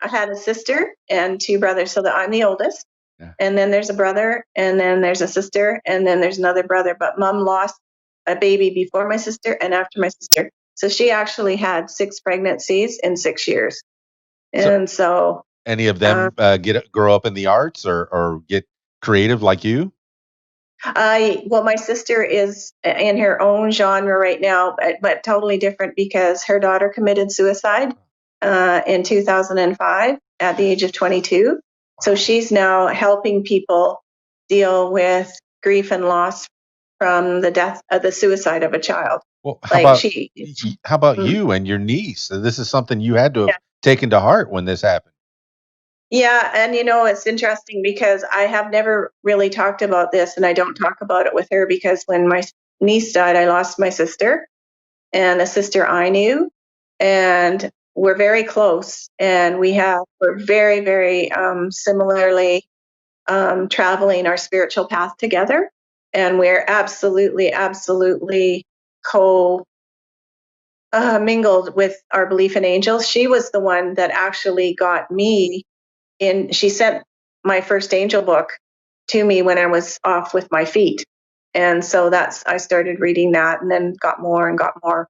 had a sister and two brothers. So that I'm the oldest, Yeah. and then there's a brother, and then there's a sister, and then there's another brother. But mom lost a baby before my sister and after my sister, so she actually had 6 pregnancies in 6 years. So And so any of uh, them grow up in the arts or get creative like you? Well, my sister is in her own genre right now, but totally different because her daughter committed suicide in 2005 at the age of 22. So she's now helping people deal with grief and loss from the death of the suicide of a child. Well, how Like about she, how about mm, you and your niece? This is something you had to yeah. have taken to heart when this happened. Yeah, and it's interesting because I have never really talked about this, and I don't talk about it with her because when my niece died, I lost my sister and a sister I knew, and we're very close, and we're very, very similarly traveling our spiritual path together, and we're absolutely, absolutely co mingled with our belief in angels. She was the one that actually got me in. She sent my first angel book to me when I was off with my feet. And so I started reading that and then got more and got more.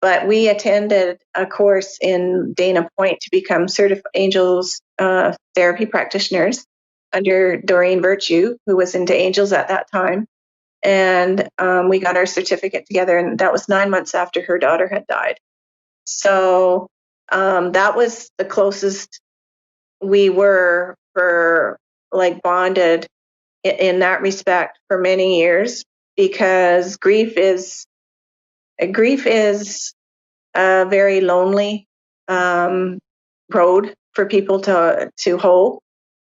But we attended a course in Dana Point to become certified angels therapy practitioners under Doreen Virtue, who was into angels at that time. And we got our certificate together, and that was 9 months after her daughter had died. So that was the closest we were for like bonded in that respect for many years because grief is a very lonely um, road for people to hoe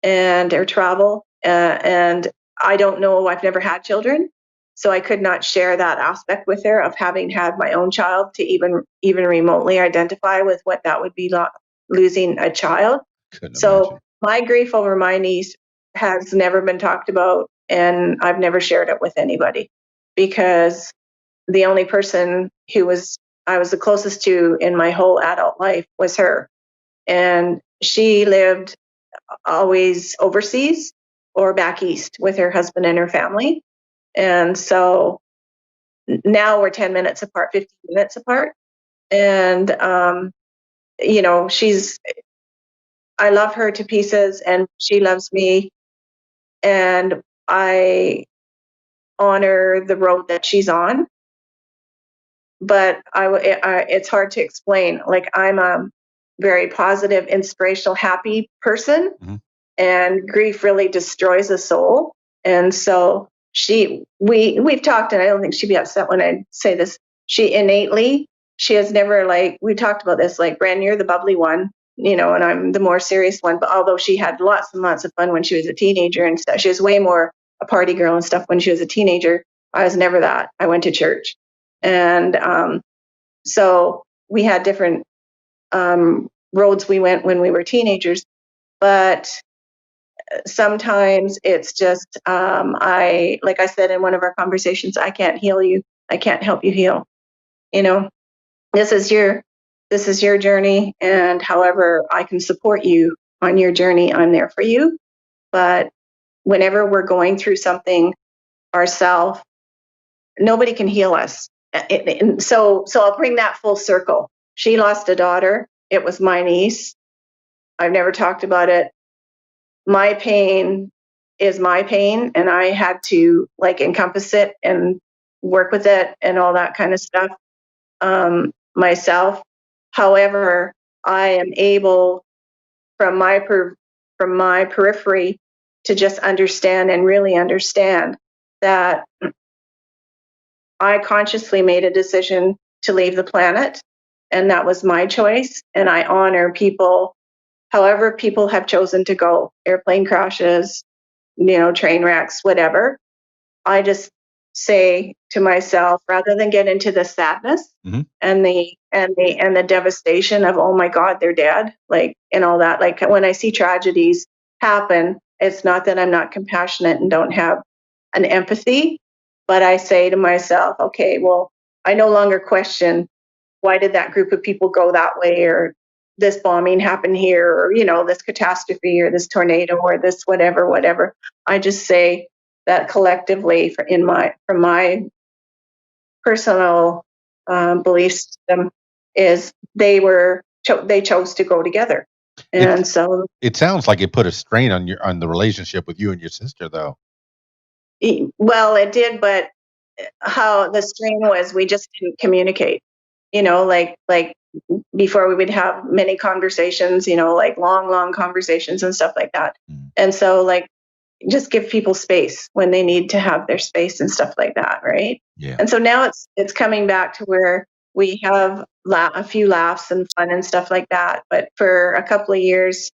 and or travel. And I don't know. I've never had children, so I could not share that aspect with her of having had my own child to even remotely identify with what that would be losing a child. Couldn't So imagine. my grief over my niece has never been talked about, and I've never shared it with anybody because the only person I was the closest to in my whole adult life was her. And she lived always overseas or back east with her husband and her family. And so now we're 10 minutes apart, 15 minutes apart. And, I love her to pieces and she loves me. And I honor the road that she's on, but it's hard to explain. Like I'm a very positive, inspirational, happy person, Mhm. and grief really destroys a soul. And so we've talked, and I don't think she'd be upset when I say this. She has never like we talked about this. Like, Brand, you're the bubbly one, and I'm the more serious one. But although she had lots and lots of fun when she was a teenager and stuff, she was way more a party girl and stuff when she was a teenager. I was never that. I went to church, and so we had different roads we went when we were teenagers. But sometimes it's just I like I said in one of our conversations, I can't heal you. I can't help you heal. You know, this is your this is your journey, and however I can support you on your journey, I'm there for you. But whenever we're going through something ourselves, nobody can heal us. So I'll bring that full circle. She lost a daughter. It was my niece. I've never talked about it. My pain is my pain, and I had to like encompass it and work with it and all that kind of stuff myself. However, I am able from from my periphery to just understand and really understand that I consciously made a decision to leave the planet, and that was my choice. And I honor people, however people have chosen to go, airplane crashes, train wrecks, whatever. I just say to myself, rather than get into the sadness Mhm. and the devastation of, oh my God, they're dead, like, and all that. Like when I see tragedies happen, it's not that I'm not compassionate and don't have an empathy, but I say to myself, okay, well, I no longer question why did that group of people go that way, or this bombing happened here, or this catastrophe or this tornado or this whatever. I just say that collectively from my personal belief system is they chose to go together. It And so it sounds like it put a strain on the relationship with you and your sister, though. Well, it did, but how the strain was, we just didn't communicate. Like before we would have many conversations, like long conversations and stuff like that. Mm. And so like just give people space when they need to have their space and stuff like that, right? Yeah. And so now it's coming back to where we have a few laughs and fun and stuff like that. But for a couple of years,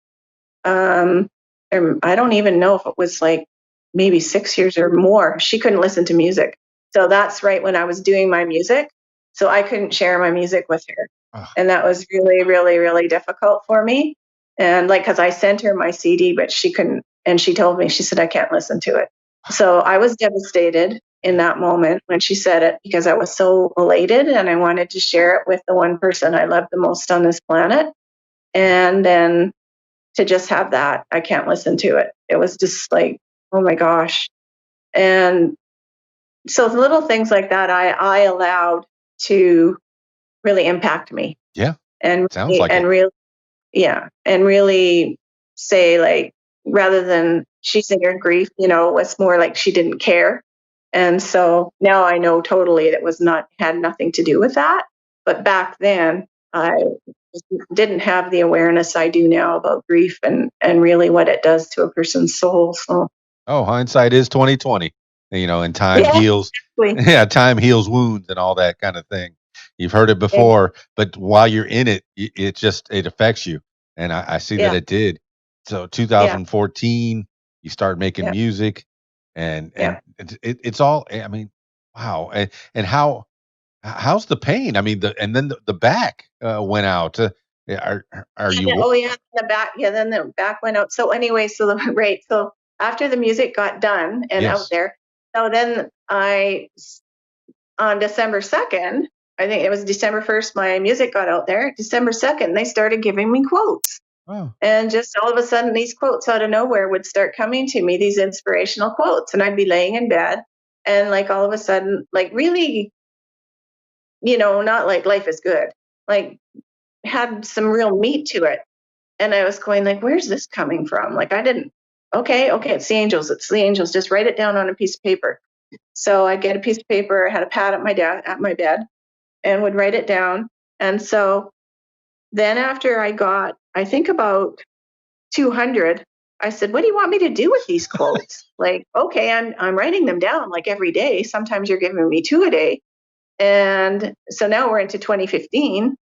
um, I don't even know if it was like maybe 6 years or more, she couldn't listen to music. So that's right when I was doing my music. So I couldn't share my music with her. Ugh. And that was really, really, really difficult for me. And like, cause I sent her my CD, but she couldn't, and she told me, she said, I can't listen to it. So I was devastated in that moment when she said it because I was so elated and I wanted to share it with the one person I love the most on this planet. And then to just have that, I can't listen to it. It was just like, oh my gosh. And so the little things like that, I allowed to really impact me Yeah. and Sounds like it. and really, yeah, and really say like, rather than she's in her grief, it's more like she didn't care. And so now I know totally that was not had nothing to do with that. But back then, I didn't have the awareness I do now about grief and really what it does to a person's soul. So Oh, hindsight is 2020. And time yeah, heals. exactly. Yeah, time heals wounds and all that kind of thing. You've heard it Ex- before, but while you're in it, it affects you, and I see that yeah, it did. So yeah, 2014, you start making yeah, music, and yeah. it's all. I mean, wow, and how's the pain? I mean, and then the back went out. Yeah, are And you? oh yeah, the back. Yeah, then the back went out. So anyway, so the right. So after the music got done and out Yes. there, so then on December 2nd, I think it was December 1st, my music got out there. December 2nd, they started giving me quotes. Oh, And just all of a sudden, these quotes out of nowhere would start coming to me, these inspirational quotes. And I'd be laying in bed and like all of a sudden, like really, not like life is good, like had some real meat to it. And I was going like, where's this coming from? Like I didn't, okay, it's the angels. It's the angels. Just write it down on a piece of paper. So I'd get a piece of paper, I had a pad at my bed and would write it down. And so then after I got, I think about 200, I said, what do you want me to do with these quotes? Like, okay, I'm writing them down like every day. Sometimes you're giving me two a day. And so now we're into 2015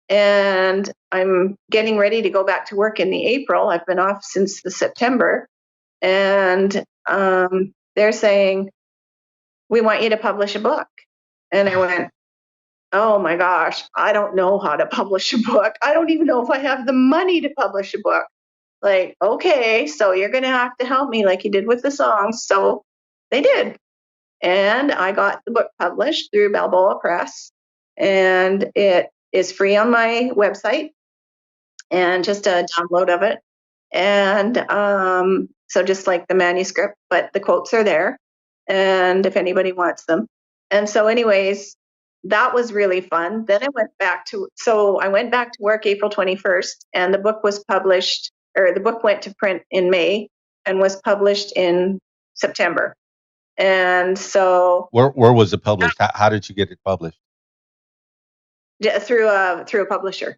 and I'm getting ready to go back to work in the April. I've been off since the September. And they're saying, we want you to publish a book. And I went, oh my gosh, I don't know how to publish a book. I don't even know if I have the money to publish a book. Like, okay, so you're going to have to help me like you did with the songs. So they did. And I got the book published through Balboa Press. And it is free on my website and just a download of it. And so just like the manuscript, but the quotes are there. And if anybody wants them. And so, anyways, that was really fun. Then I went back to work April 21st, and the book was published, or the book went to print in May and was published in September. And so where was it published? How did you get it published? through a publisher,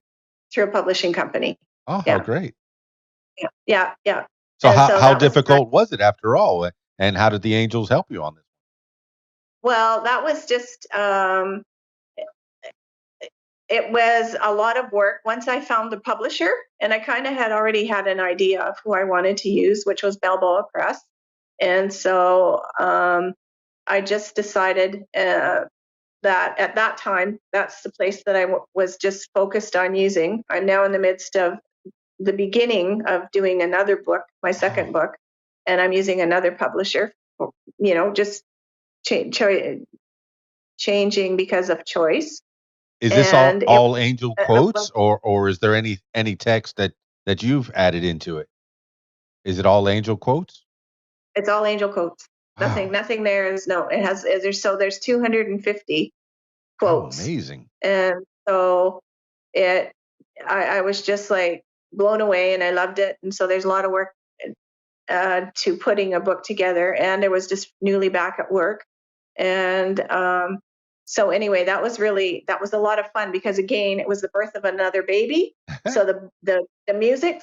through a publishing company. Oh, how Yeah, great. yeah. So And how so how that was difficult was it after all? And how did the angels help you on this? well, that was just it was a lot of work once I found the publisher, and I kind of had already had an idea of who I wanted to use, which was Balboa Press. And so I just decided that at that time, that's the place that was just focused on using. I'm now in the midst of the beginning of doing another book, my second Oh, book, and I'm using another publisher, just cha- cha- changing because of choice. is this all And it all angel quotes, or is there any text that you've added into it? Is it all angel quotes? it's all angel quotes. Nothing, Wow, nothing there is no. It has there's 250 how quotes, amazing. and so it. I was just like blown away, and I loved it. And so there's a lot of work to putting a book together, and I was just newly back at work. And so anyway, that was a lot of fun because again, it was the birth of another baby. So the music,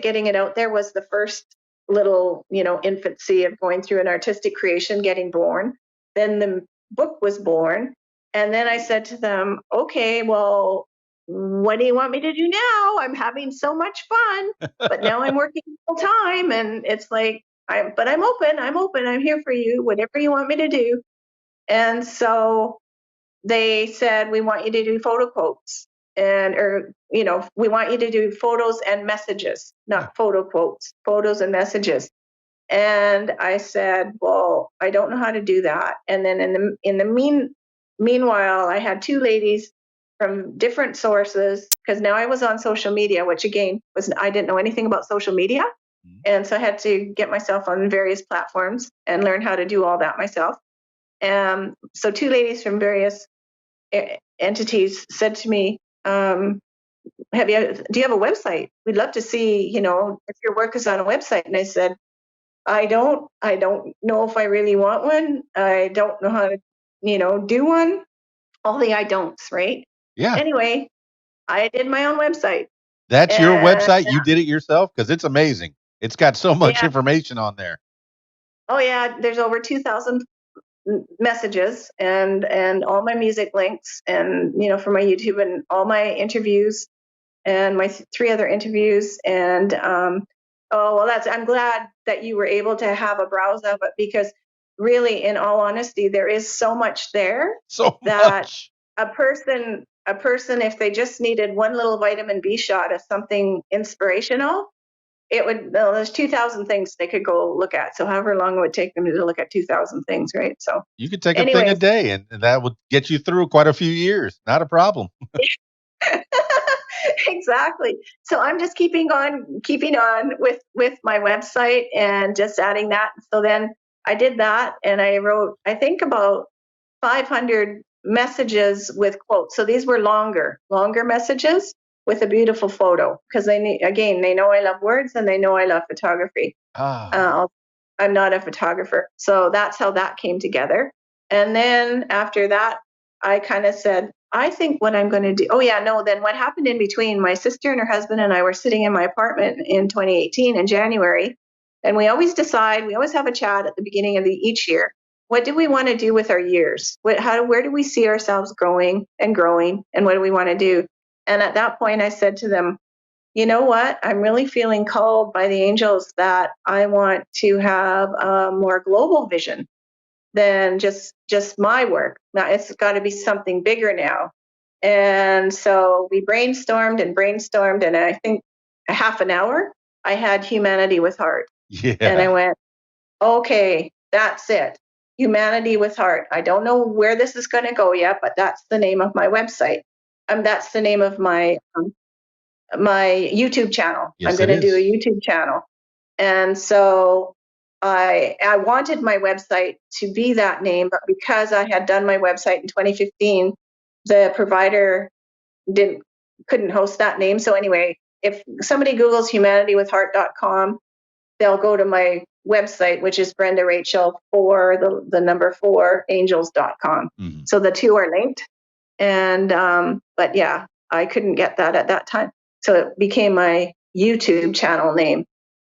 getting it out there was the first little, infancy of going through an artistic creation, getting born. Then the book was born. And then I said to them, okay, well, what do you want me to do now? I'm having so much fun, but now I'm working full time. And it's like, but I'm open. I'm here for you, whatever you want me to do. And so they said, we want you to do photo quotes we want you to do photos and messages, not photo quotes, photos and messages. And I said, well, I don't know how to do that. And then meanwhile, I had two ladies from different sources, because now I was on social media, which again I didn't know anything about social media. Mm-hmm. And so I had to get myself on various platforms and learn how to do all that myself. So two ladies from various entities said to me, do you have a website? We'd love to see, if your work is on a website. And I said, I don't know if I really want one. I don't know how to, do one. All the I don'ts, right? Yeah. Anyway, I did my own website. That's your website? You did it yourself? Because it's amazing. It's got so much information on there. Oh yeah, there's over 2,000 messages and all my music links, and for my YouTube, and all my interviews and my 3 other interviews. And I'm glad that you were able to have a browse of it, because really, in all honesty, there is so much there that a person, if they just needed one little vitamin B shot of something inspirational, there's 2,000 things they could go look at. So however long it would take them to look at 2,000 things, right? So you could take a thing a day, and that would get you through quite a few years. Not a problem. Exactly. So I'm just keeping on with my website and just adding that. So then I did that, and I wrote, I think, about 500 messages with quotes. So these were longer messages with a beautiful photo, because they know I love words, and they know I love photography. I'm not a photographer. So that's how that came together. And then after that, I kind of said, I think what I'm going to do. Then what happened in between, my sister and her husband and I were sitting in my apartment in 2018 in January. And we always have a chat at the beginning of each year. What do we want to do with our years? Where do we see ourselves growing? And what do we want to do? And at that point, I said to them, you know what? I'm really feeling called by the angels that I want to have a more global vision than just my work. Now it's got to be something bigger now. And so we brainstormed, and I think a half an hour, I had Humanity with Heart. Yeah. And I went, okay, that's it. Humanity with Heart. I don't know where this is going to go yet, but that's the name of my website. That's the name of my my YouTube channel. Yes, I'm going to do a YouTube channel. And so I wanted my website to be that name, but because I had done my website in 2015, the provider couldn't host that name. So anyway, if somebody Googles humanitywithheart.com, they'll go to my website, which is Brenda Rachel the number 4 angels.com. Mm-hmm. So the two are linked. And but yeah, I couldn't get that at that time. So it became my YouTube channel name.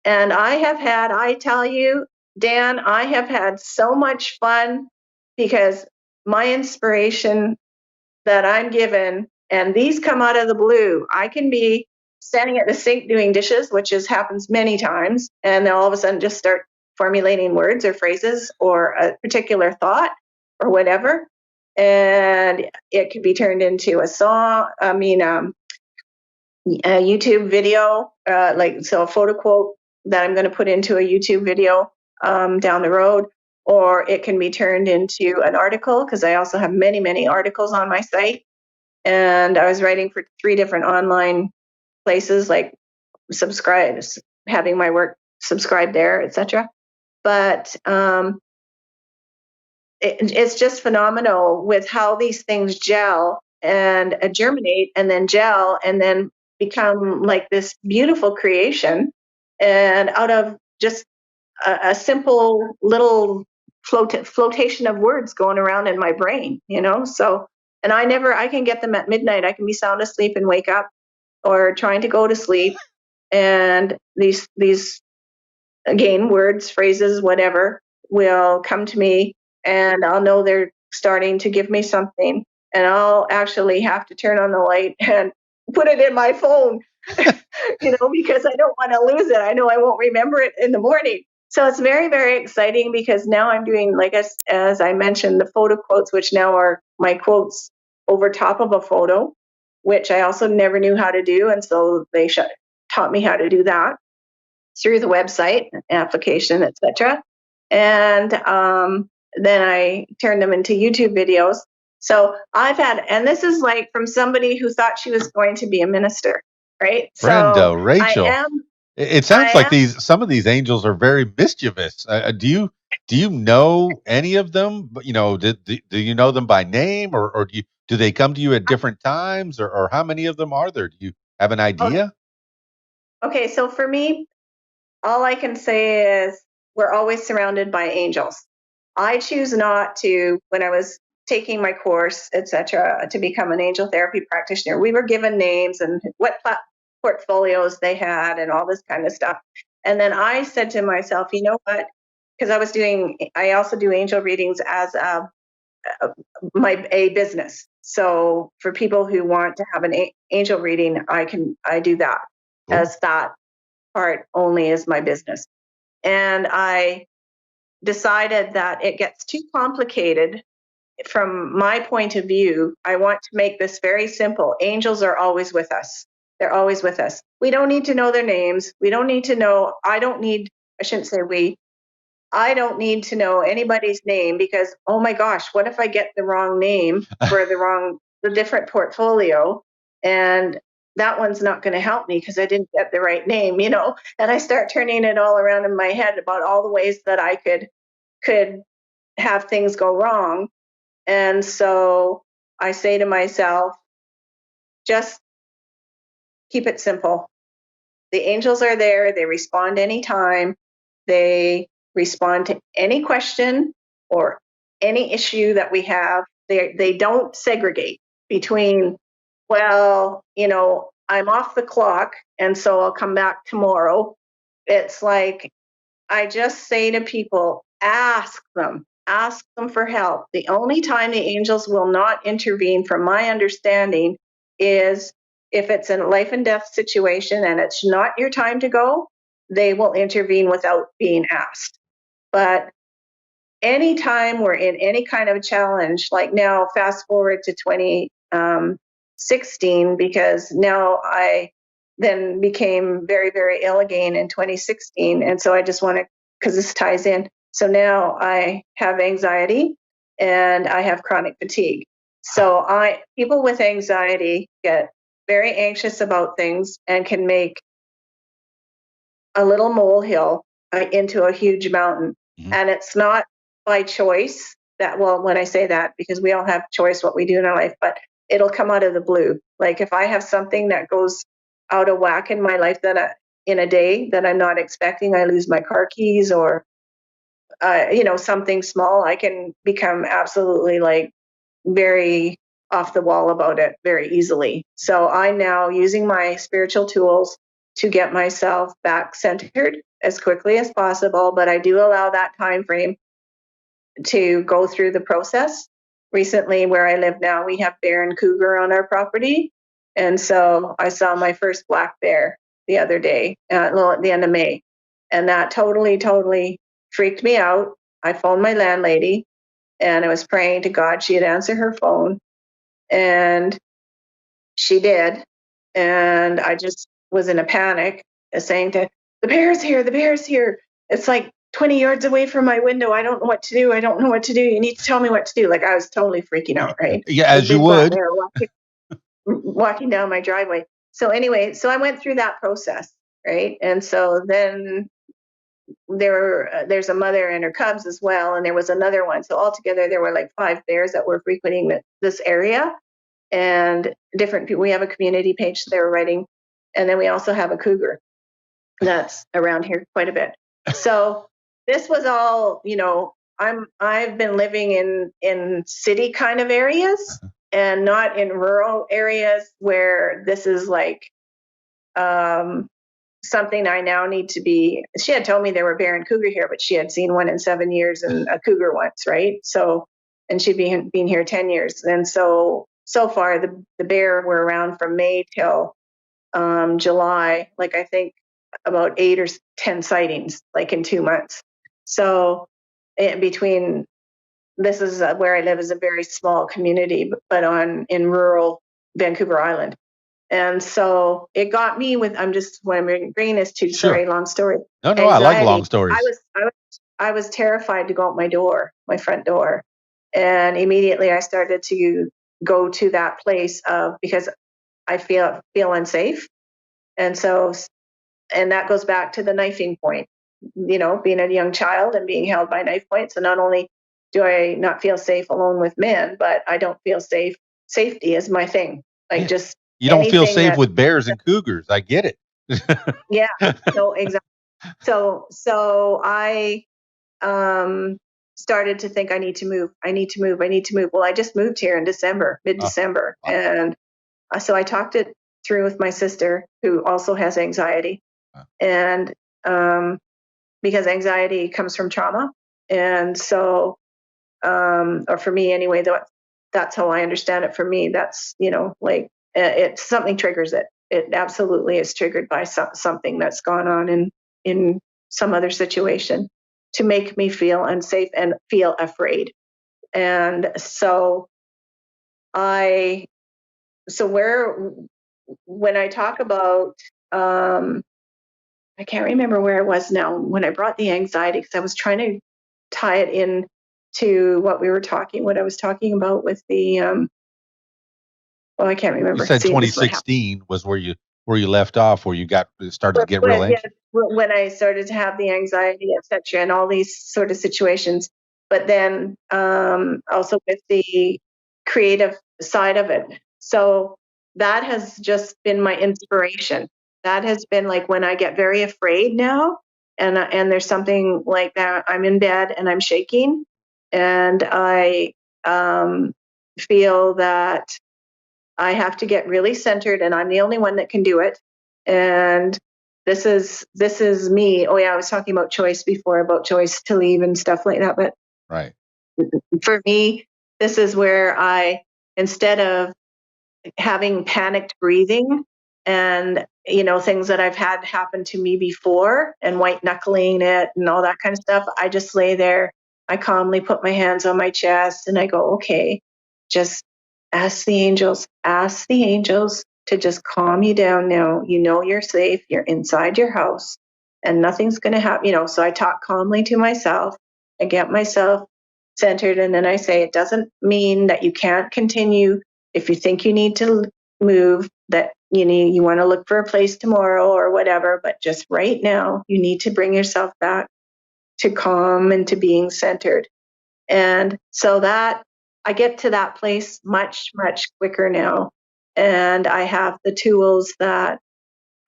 And I tell you, Dan, I have had so much fun, because my inspiration that I'm given, and these come out of the blue. I can be standing at the sink doing dishes, which happens many times, and then all of a sudden just start formulating words or phrases or a particular thought or whatever. And it could be turned into a song, a YouTube video, a photo quote that I'm going to put into a YouTube video down the road, or it can be turned into an article, because I also have many, many articles on my site. And I was writing for 3 different online places, like having my work subscribed there, etc. But it's just phenomenal with how these things gel and germinate, and then gel, and then become like this beautiful creation. And out of just a simple little flotation of words going around in my brain, So, and I can get them at midnight. I can be sound asleep and wake up, or trying to go to sleep, and these again, words, phrases, whatever, will come to me, and I'll know they're starting to give me something, and I'll actually have to turn on the light and put it in my phone, because I don't want to lose it. I know I won't remember it in the morning. So it's very, very exciting, because now I'm doing, like, as I mentioned, the photo quotes, which now are my quotes over top of a photo, which I also never knew how to do. And so they taught me how to do that through the website, application, etc. And then I turned them into YouTube videos. So and this is like from somebody who thought she was going to be a minister, right? So Brenda, I Rachel, am, it sounds I like am. some of these angels are very mischievous. Do you know any of them? But do you know them by name, or do they come to you at different times, or how many of them are there? Do you have an Oh, idea? okay, so for me, all I can say is we're always surrounded by angels. I choose not to. When I was taking my course, etc., to become an angel therapy practitioner, we were given names and what portfolios they had and all this kind of stuff. And then I said to myself, you know what? Because I also do angel readings as a business. So for people who want to have an angel reading, I do that, Cool. as that part only is my business. And I decided that it gets too complicated from my point of view. I want to make this very simple. Angels are always with us. They're always with us. We don't need to know their names. We don't need to know, I shouldn't say we, I don't need to know anybody's name, because, oh my gosh, what if I get the wrong name for the different portfolio, and that one's not going to help me because I didn't get the right name. And I start turning it all around in my head about all the ways that I could have things go wrong. And so I say to myself, just keep it simple. The angels are there. They respond anytime. They respond to any question or any issue that we have. They don't segregate between, well, I'm off the clock, and so I'll come back tomorrow. It's like, I just say to people, ask them for help. The only time the angels will not intervene, from my understanding, is if it's a life and death situation and it's not your time to go, they will intervene without being asked. But anytime we're in any kind of challenge, like now, fast forward to 2016, because now I then became very, very ill again in 2016. And so I just want to, because this ties in. So now I have anxiety and I have chronic fatigue. So people with anxiety get very anxious about things and can make a little molehill into a huge mountain. Mhm. And it's not by choice well, when I say that, because we all have choice what we do in our life, but it'll come out of the blue. Like if I have something that goes out of whack in my life in a day that I'm not expecting, I lose my car keys, or, something small, I can become absolutely, like, very off the wall about it very easily. So I'm now using my spiritual tools to get myself back centered as quickly as possible, but I do allow that time frame to go through the process. Recently, where I live now, we have bear and cougar on our property, and so I saw my first black bear the other day, at the end of May, and that totally, totally freaked me out. I phoned my landlady, and I was praying to God she'd answer her phone, and she did. And I just was in a panic, saying to, the bear's here, the bear's here. It's like 20 yards away from my window. I don't know what to do. I don't know what to do. You need to tell me what to do. Like, I was totally freaking out, right? Yeah, The as you big black would. bear walking down my driveway. So anyway, so I went through that process, right? And so then there's a mother and her cubs as well, and there was another one. So altogether, there were like 5 bears that were frequenting this area, and different people. We have a community page they were writing, and then we also have a cougar that's around here quite a bit. So this was all, I've been living in city kind of areas and not in rural areas where this is like um, something I now need to be. She had told me there were bear and cougar here, but she had seen one in 7 years and a cougar once, right? So, and she'd been here 10 years. And so far, the bear were around from May till July, like I think about 8 or 10 sightings, like in 2 months. So, between this is where I live is a very small community, but in rural Vancouver Island. And so it got me with, I'm just, what I'm bringing this to, Sure. sorry, long story. No, I like long Anxiety. stories. I was terrified to go out my front door. And immediately I started to go to that place of, because I feel unsafe. And so, and that goes back to the knifing point, being a young child and being held by knife points. So not only do I not feel safe alone with men, but I don't feel safe. Safety is my thing. Like Yeah. just You don't feel anything safe that, with bears and cougars. I get it. yeah, no, exactly. So I started to think I need to move. I need to move. I need to move. Well, I just moved here in December, Oh, mid-December, wow. and so I talked it through with my sister, who also has anxiety, and because anxiety comes from trauma, and so, or for me anyway, that's how I understand it. For me, that's like it's something triggers it. It absolutely is triggered by something that's gone on in some other situation to make me feel unsafe and feel afraid. And so I, so where, when I talk about, I can't remember where I was now when I brought the anxiety, because I was trying to tie it in to what I was talking about with the, well, I can't You remember. said See, this is what happened. 2016 was where you left off, where you started to get real Yeah, anxious. when I started to have the anxiety, etc., and all these sort of situations, but then also with the creative side of it. So that has just been my inspiration. That has been like when I get very afraid now, and there's something like that. I'm in bed and I'm shaking, and I um, feel that I have to get really centered, and I'm the only one that can do it. And this is me. Oh yeah, I was talking about choice before, about choice to leave and stuff like that. But Right. for me, this is where I, instead of having panicked breathing and things that I've had happen to me before and white knuckling it and all that kind of stuff, I just lay there. I calmly put my hands on my chest and I go, okay, just ask the angels to just calm you down now. You're safe, you're inside your house and nothing's going to happen. So I talk calmly to myself. I get myself centered, and then I say, it doesn't mean that you can't continue. If you think you need to move, that you want to look for a place tomorrow or whatever, but just right now you need to bring yourself back to calm and to being centered. And so that I get to that place much much quicker now, and I have the tools that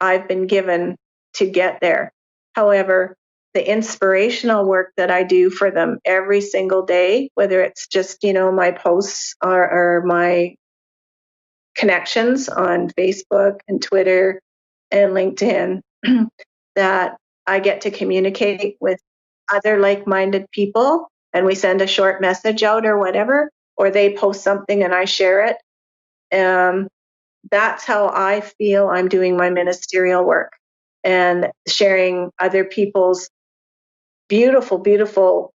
I've been given to get there. However, the inspirational work that I do for them every single day, whether it's just my posts or my connections on Facebook and Twitter and LinkedIn, that I get to communicate with other like-minded people, and we send a short message out or whatever, or they post something and I share it. That's how I feel I'm doing my ministerial work, and sharing other people's beautiful, beautiful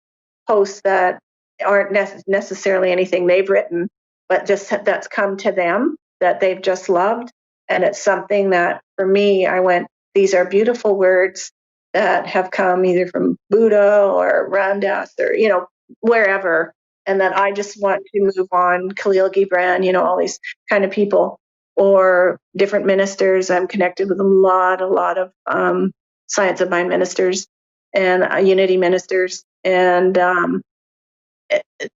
posts that aren't necessarily anything they've written, but just that's come to them that they've just loved. And it's something that for me, I went, these are beautiful words that have come either from Buddha or Ramdas or, wherever. And that I just want to move on. Khalil Gibran, all these kind of people, or different ministers. I'm connected with a lot of science of mind ministers and unity ministers. And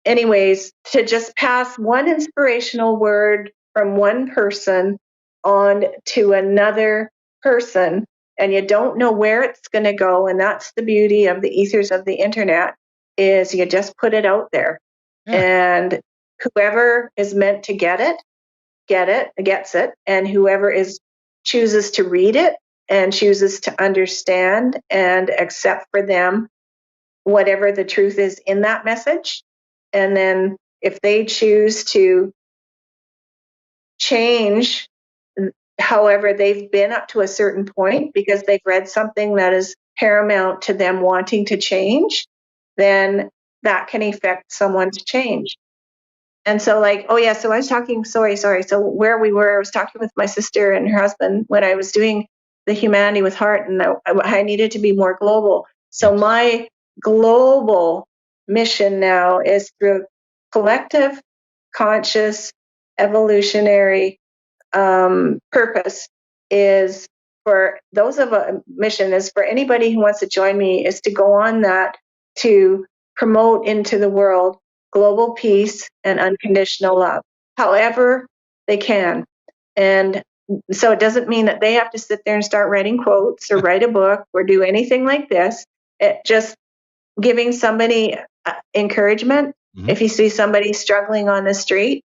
anyways, to just pass one inspirational word from one person on to another person and you don't know where it's going to go. And that's the beauty of the ethers of the internet, is you just put it out there, Yeah. and whoever is meant to gets it, and whoever is chooses to read it and chooses to understand and accept for them whatever the truth is in that message. And then if they choose to change, however they've been up to a certain point because they've read something that is paramount to them wanting to change, then that can affect someone to change. And so, like, oh yeah, so I was talking, sorry. So where we were, I was talking with my sister and her husband when I was doing the Humanity with Heart, and I needed to be more global. So Yes. my global mission now is through collective, conscious, evolutionary purpose, is for those of a mission, is for anybody who wants to join me, is to go on that, to promote into the world global peace and unconditional love, however they can. And so it doesn't mean that they have to sit there and start writing quotes or write a book or do anything like this. It just giving somebody encouragement. Mhm. If you see somebody struggling on the street,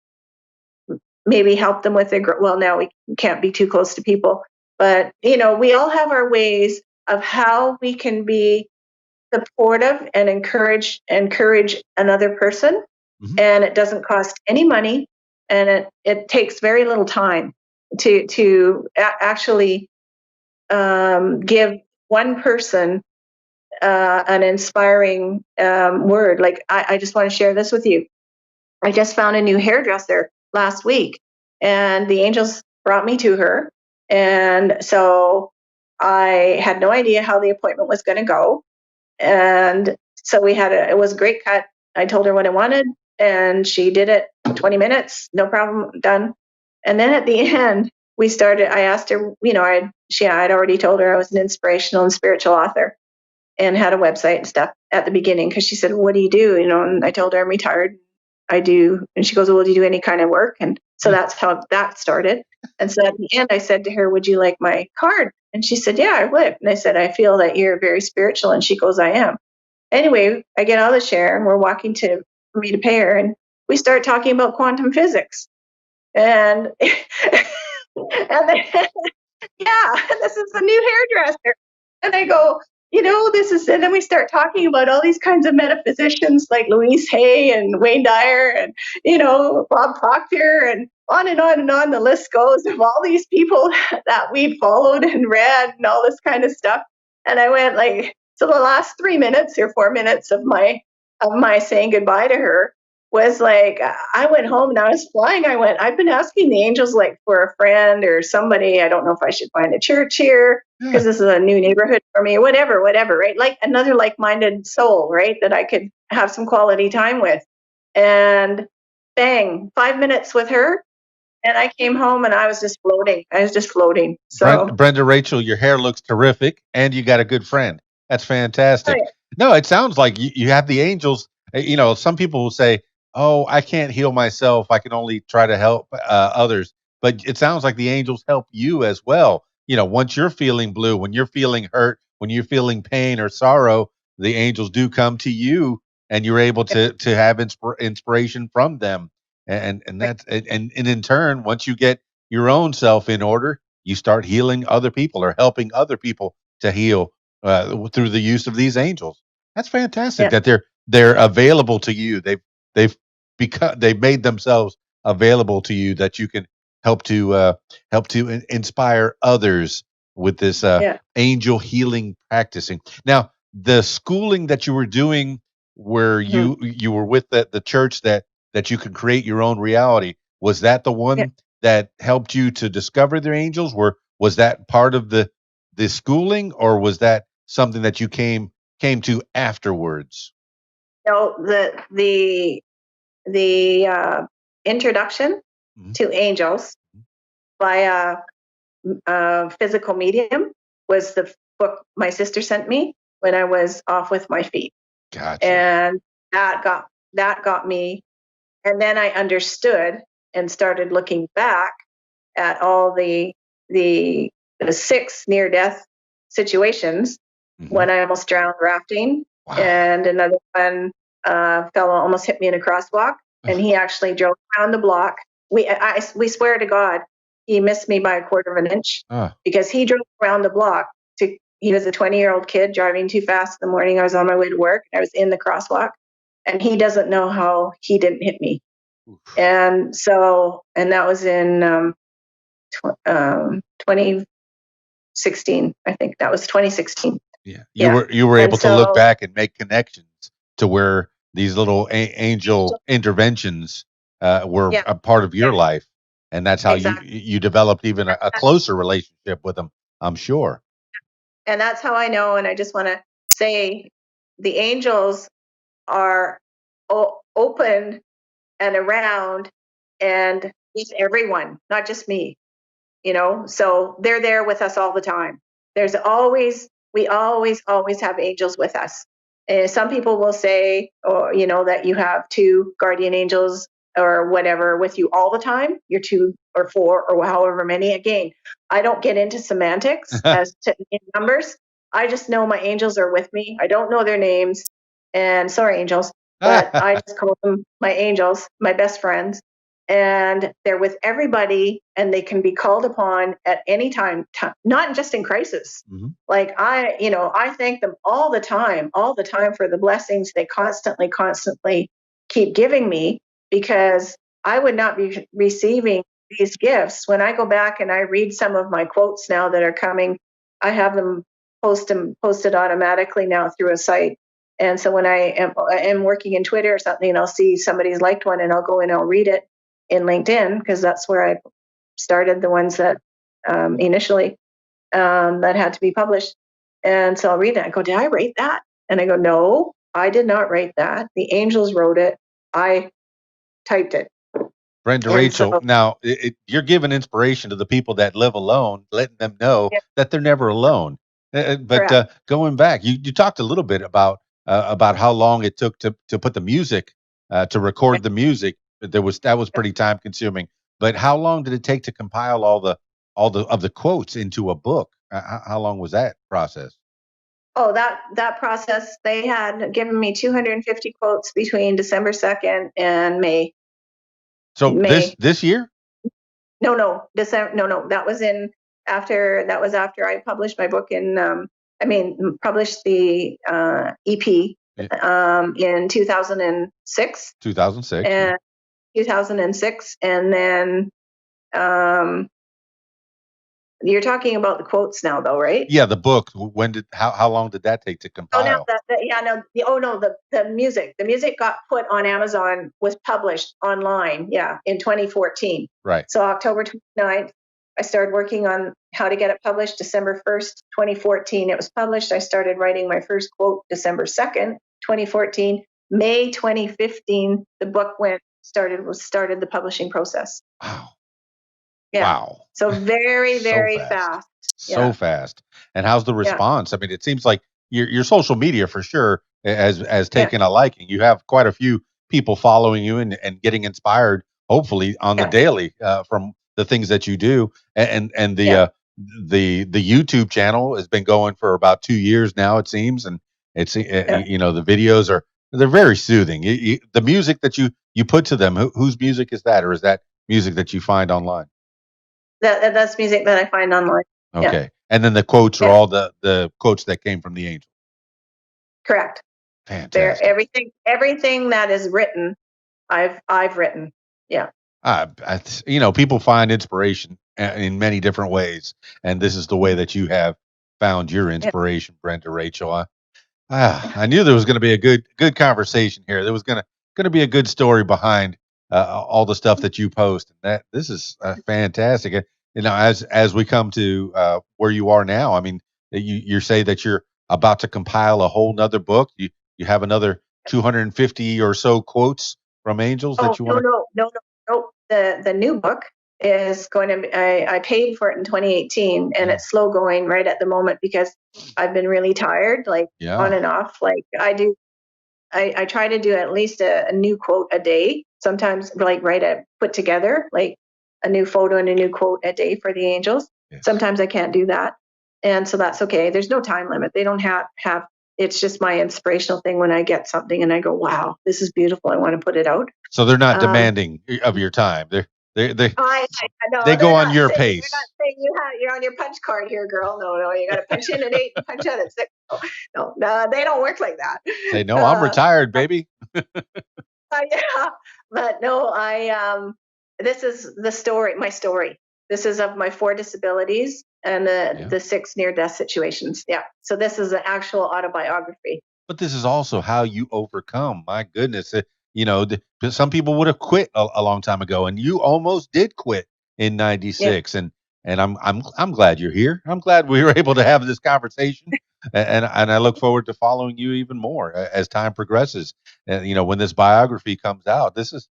maybe help them with their, well, now we can't be too close to people, but we all have our ways of how we can be supportive and encourage another person. Mhm. And it doesn't cost any money, and it takes very little time actually give one person an inspiring word. Like, I just want to share this with you. I just found a new hairdresser last week, and the angels brought me to her. And so I had no idea how the appointment was going to go. And so it was a great cut. I told her what I wanted, and she did it 20 minutes, no problem, done. And then at the end, I asked her, I'd already told her I was an inspirational and spiritual author and had a website and stuff at the beginning, because she said, well, what do you do? And I told her I'm retired. I do. And she goes, well, do you do any kind of work? And so Yeah. that's how that started. And so at the end, I said to her, would you like my card? And she said, yeah, I would. And I said, I feel that you're very spiritual. And she goes, I am. Anyway, I get out of the chair and we're walking for me to pay her. And we start talking about quantum physics. And, and then, yeah, this is a new hairdresser. And I go, this is, and then we start talking about all these kinds of metaphysicians like Louise Hay and Wayne Dyer and, Bob Proctor, and on and on and on the list goes, of all these people that we followed and read and all this kind of stuff. And I went, like, so the last 3 minutes or 4 minutes of my saying goodbye to her was like, I went home and I was flying. I've been asking the angels, like, for a friend or somebody. I don't know if I should find a church here Yeah. because this is a new neighborhood for me, or whatever, right? Like another like-minded soul, right? That I could have some quality time with. And bang, 5 minutes with her. And I came home and I was just floating. I was just floating. So, Brenda, Rachel, your hair looks terrific, and you got a good friend. That's oh, fantastic. No, it sounds like you have the angels. Some people will say, "Oh, I can't heal myself. I can only try to help others." But it sounds like the angels help you as well. Once you're feeling blue, when you're feeling hurt, when you're feeling pain or sorrow, the angels do come to you, and you're able to have inspiration from them. And that's and in turn, once you get your own self in order, you start healing other people or helping other people to heal through the use of these angels. That's fantastic yeah, that they're available to you. They've made themselves available to you, that you can help to inspire others with this yeah, angel healing practicing. Now, the schooling that you were doing, where mhm, you were with the church that you could create your own reality, was that the yeah. one that helped you to discover the angels? Was that part of the schooling, or was that something that you came to afterwards? So the introduction Mhm. to angels via physical medium was the book my sister sent me when I was off with my feet, Gotcha. and that got me. And then I understood and started looking back at all the the six near death situations. Hmm. When I almost drowned rafting, Wow. and another one, fellow almost hit me in a crosswalk, and he actually drove around the block. We swear to God, he missed me by a quarter of an inch Ah. because he drove around the block. He was a 20-year-old kid driving too fast in the morning. I was on my way to work. I was in the crosswalk, and he doesn't know how he didn't hit me. Oof. And so, and that was in 2016. I think that was 2016. Yeah, Yeah. you were And able to look so, back and make connections to where these little angel interventions were yeah, a part of yeah, your life, and that's how exactly. you developed even a closer relationship with them. I'm sure. And that's how I know. And I just want to say the angels are open and around and with everyone, not just me. So they're there with us all the time. There's always We always have angels with us. And some people will say, or that you have two guardian angels or whatever with you all the time. You're two or four or however many. Again, I don't get into semantics as to in numbers. I just know my angels are with me. I don't know their names, and sorry angels, but I just call them my angels, my best friends, and they're with everybody, and they can be called upon at any time, not just in crisis. Mhm. Like I thank them all the time for the blessings they constantly keep giving me, because I would not be receiving these gifts. When I go back and I read some of my quotes now that are coming, I have them posted automatically now through a site. And so when I am working in Twitter or something, and I'll see somebody's liked one, and I'll go and I'll read it in LinkedIn, because that's where I started the ones that initially that had to be published. And so I'll read it. I go, did I write that? And I go, no, I did not write that. The angels wrote it. I typed it. Brenda, And so, Rachel, now you're giving inspiration to the people that live alone, letting them know yeah, that they're never alone. But correct. going back, you talked a little bit about how long it took to put the music to Yeah, record the music. That was yeah. pretty time consuming. But how long did it take to compile all the of the quotes into a book? How long was that process? Oh, that process, they had given me 250 quotes between December 2nd and May. So May. this year? No, December. No. That was after I published my book published the EP Yeah, in 2006 2006. Yeah. and 2006, and then um, you're talking about the quotes now, though, right? Yeah, the book. When did how long did that take to Oh no, compile? yeah, no, the music got put on Amazon, was published online, yeah, in 2014. Right. So October 29th, I started working on how to get it published. December 1st, 2014, it was published. I started writing my first quote December 2nd, 2014. May 2015, the book started the publishing process. Wow. Yeah. Wow. So very, So very fast. fast. So Yeah. fast. And how's the Yeah. response? I mean, it seems like your social media for sure has Yeah. taken a liking. You have quite a few people following you and getting inspired, hopefully on the Yeah. daily from the things that you do. And Yeah. the YouTube channel has been going for about 2 years now, it seems, and it's Yeah. the videos they're very soothing. The music that you put to them, whose music is that, or is that music that you find online? That's music that I find online. Yeah. Okay. And then the quotes are Yeah. all the quotes that came from the angel. Correct. There, Fantastic. everything that is written, I've written. Yeah. People find inspiration in many different ways, and this is the way that you have found your Yeah. inspiration, Brenda, Rachel. I knew there was going to be a good conversation here. There was going to be a good story behind all the stuff that you post. And that this is fantastic. As we come to where you are now, I mean, you say that you're about to compile a whole nother book. You have another 250 or so quotes from angels Oh that you want no, to. no. The new book is going to be. I paid for it in 2018, and Yeah, it's slow going right at the moment because I've been really tired, like on yeah, and off. Like I try to do at least a new quote a day. Sometimes like put together like a new photo and a new quote a day for the angels. yes. Sometimes I can't do that. And so that's okay. There's no time limit. They don't have it's just my inspirational thing when I get something and I go, wow, this is beautiful. I want to put it out. So they're not Um, demanding of your time. They they I they no, go they're on not your saying pace. you're on your punch card here, girl. No, no, you got to punch in at 8 and punch out at 6. No, no, they don't work like that. Say no, I'm Uh, retired, baby. yeah, but no, this is the story, my story. This is of my 4 disabilities and Yeah. the 6 near death situations. Yeah. So this is an actual autobiography. But this is also how you overcome. My goodness, some people would have quit a long time ago, and you almost did quit in Yeah. '96. And I'm glad you're here. I'm glad we were able to have this conversation, and I look forward to following you even more as time progresses. And when this biography comes out, this is,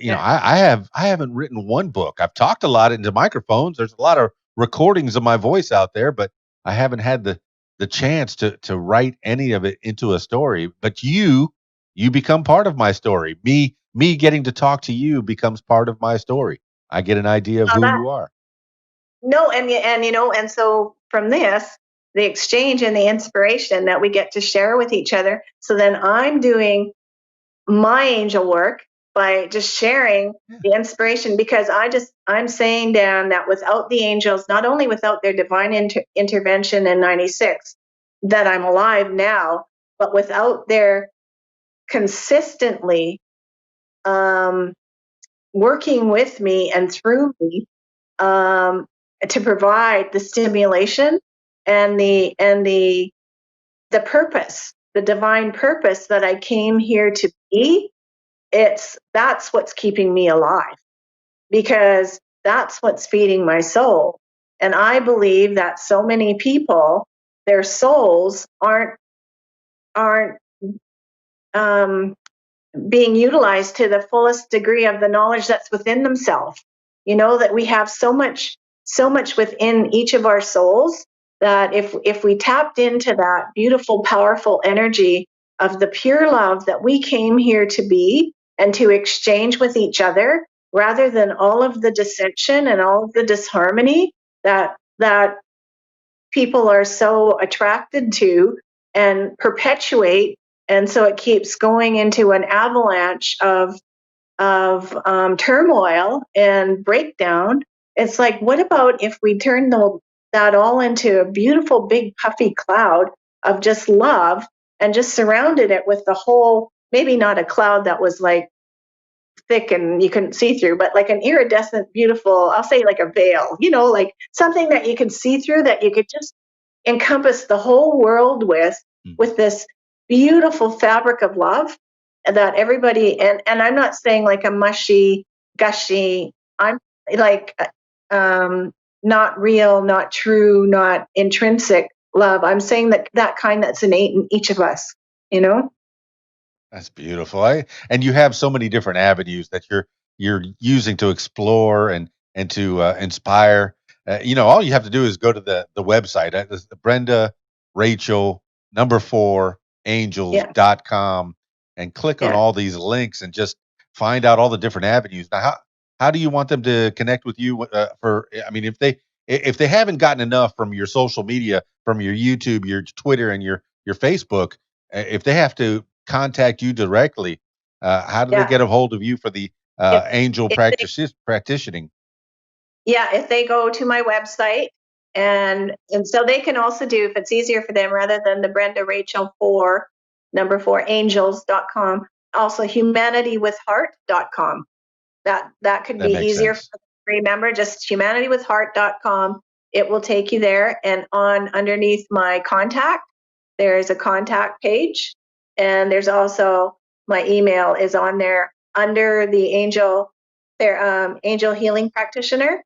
Yeah. I haven't written one book. I've talked a lot into microphones. There's a lot of recordings of my voice out there, but I haven't had the chance to write any of it into a story. But you become part of my story. Me getting to talk to you becomes part of my story. I get an idea of who That you are. no, and so from this, the exchange and the inspiration that we get to share with each other. So then I'm doing my angel work by just sharing Yeah. the inspiration because I'm saying, Dan, that without the angels, not only without their divine intervention in 96 that I'm alive now, but without their consistently um, working with me and through me, um, to provide the stimulation and the purpose, the divine purpose that I came here to be. That's what's keeping me alive because that's what's feeding my soul. And I believe that so many people, their souls aren't um, being utilized to the fullest degree of the knowledge that's within themselves. That we have so much within each of our souls that if we tapped into that beautiful, powerful energy of the pure love that we came here to be and to exchange with each other, rather than all of the dissension and all of the disharmony that people are so attracted to and perpetuate, and so it keeps going into an avalanche of turmoil and breakdown. It's like, what about if we turn that all into a beautiful big puffy cloud of just love and just surrounded it with the whole, maybe not a cloud that was like thick and you couldn't see through, but like an iridescent, beautiful, I'll say like a veil, like something that you could see through that you could just encompass the whole world Mhm. with this beautiful fabric of love that everybody, and I'm not saying like a mushy, gushy, I'm like um not real, not true, not intrinsic love. I'm saying that kind that's innate in each of us, you know? That's beautiful. And you have so many different avenues that you're using to explore and to inspire. All you have to do is go to the website. This is the Brenda Rachel number 4 Yeah, angels.com and click on yeah, all these links and just find out all the different avenues. Now, how do you want them to connect with you? I mean, if they haven't gotten enough from your social media, from your YouTube, your Twitter, and your Facebook, if they have to contact you directly, how do they yeah. get a hold of you for the If, angel if they practicing? Yeah, if they go to my website, and so they can also do, if it's easier for them, rather than the Brenda Rachel 4 number 4 angels.com, also humanitywithheart.com. That could That be makes easier for sense. them to remember. Just humanitywithheart.com. It will take you there, and on underneath my contact, there's a contact page, and there's also my email is on there under the angel healing practitioner.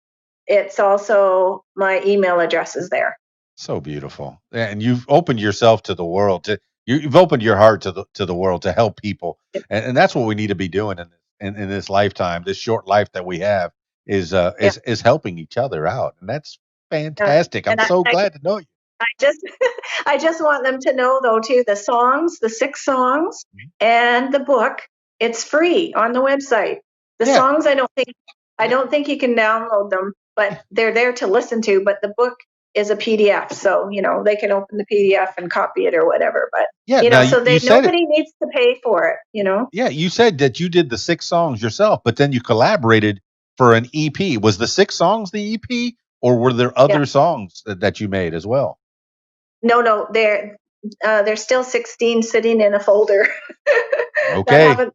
It's also my email address is there. So beautiful, and you've opened yourself to the world. You've opened your heart to the world to help people, and that's what we need to be doing in this lifetime, this short life that we have is Yeah, is helping each other out, and that's yeah. fantastic. I'm And so glad to know you. I just I just want them to know though too, the songs, the 6 songs, Mhm. and the book. It's free on the website. The Yeah, songs I don't think you can download them, but they're there to listen to. But the book is a PDF. So, they can open the PDF and copy it or whatever. But, Yeah. Now so you said it. nobody needs to pay for it. Yeah, you said that you did the 6 songs yourself, but then you collaborated for an EP. Was the 6 songs the EP, or were there Yeah. other songs that you made as well? No, there's still 16 sitting in a folder that Okay. haven't.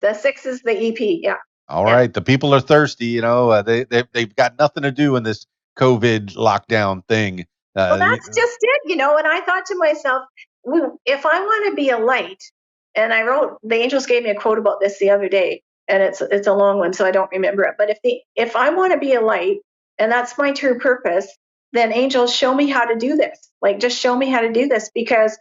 The 6 is the EP. Yeah. All Yeah. right. The people are thirsty. They've got nothing to do in this COVID lockdown thing. Well, that's just it. And I thought to myself, if I want to be a light, and I wrote, the angels gave me a quote about this the other day, and it's a long one, so I don't remember it. But if I want to be a light, and that's my true purpose, then angels, show me how to do this. Like, just show me how to do this, because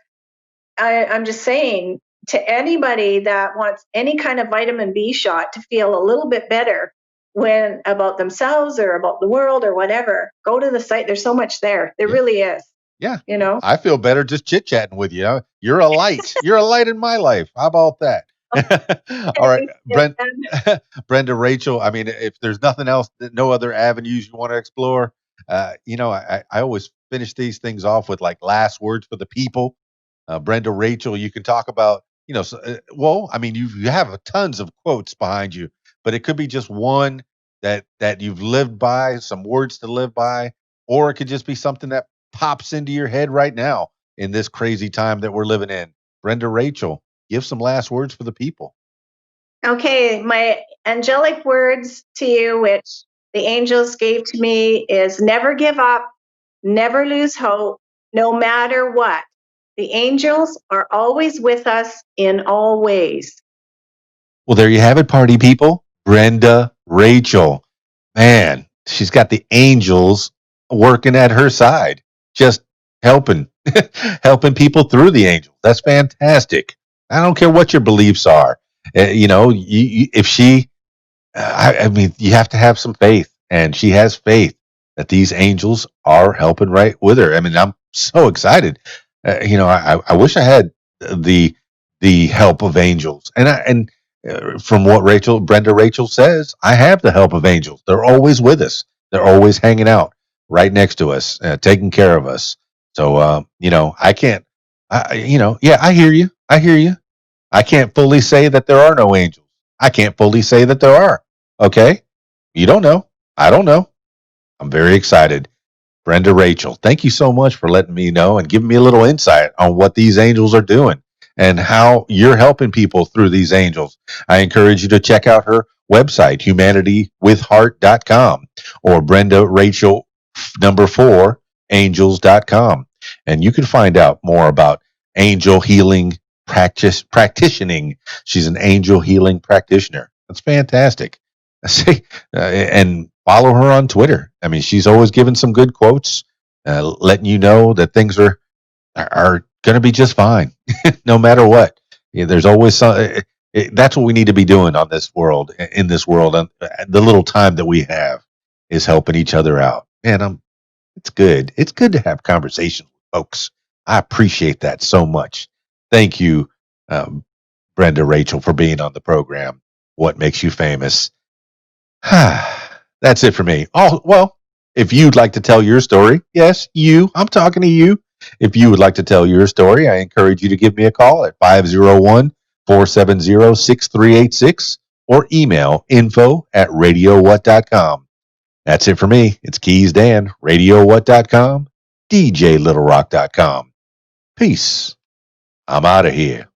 I'm just saying, to anybody that wants any kind of vitamin B shot to feel a little bit better when about themselves or about the world or whatever, go to the site. There's so much there. There really is. Yeah, You know. I feel better just chit chatting with you. You're a light. You're a light in my life. How about that? All right, Brenda, Rachel. I mean, if there's nothing else, no other avenues you want to explore, I always finish these things off with like last words for the people. Brenda, Rachel, you can talk about, well, I mean, you have tons of quotes behind you, but it could be just one that you've lived by, some words to live by, or it could just be something that pops into your head right now in this crazy time that we're living in. Brenda, Rachel, give some last words for the people. Okay, my angelic words to you, which the angels gave to me, is never give up, never lose hope, no matter what. The angels are always with us in all ways. Well, there you have it, party people. Brenda, Rachel. Man, she's got the angels working at her side, just helping, helping people through the angels. That's fantastic. I don't care what your beliefs are. If she I mean, you have to have some faith, and she has faith that these angels are helping right with her. I mean, I'm so excited. I wish I had the help of angels, and from what Brenda Rachel says, I have the help of angels. They're always with us. They're always hanging out right next to us, taking care of us. So, I can't. Yeah, I hear you. I hear you. I can't fully say that there are no angels. I can't fully say that there are. Okay? You don't know. I don't know. I'm very excited. Brenda, Rachel, thank you so much for letting me know and giving me a little insight on what these angels are doing and how you're helping people through these angels. I encourage you to check out her website, humanitywithheart.com, or Brenda Rachel number 4 angels.com. And you can find out more about angel healing practicing. She's an angel healing practitioner. That's fantastic. See, and follow her on Twitter. I mean, she's always giving some good quotes, letting you know that things are going to be just fine, no matter what. Yeah, there's always some. That's what we need to be doing on this world, in this world, and the little time that we have is helping each other out. Man, it's good. It's good to have conversations with folks. I appreciate that so much. Thank you, um, Brenda, Rachel, for being on the program. What makes you famous? That's it for me. Oh, well, if you'd like to tell your story, yes, I'm talking to you. If you would like to tell your story, I encourage you to give me a call at 501-470-6386 or email info@radiowhat.com. That's it for me. It's Keys Dan, radiowhat.com, djlittlerock.com. Peace. I'm out of here.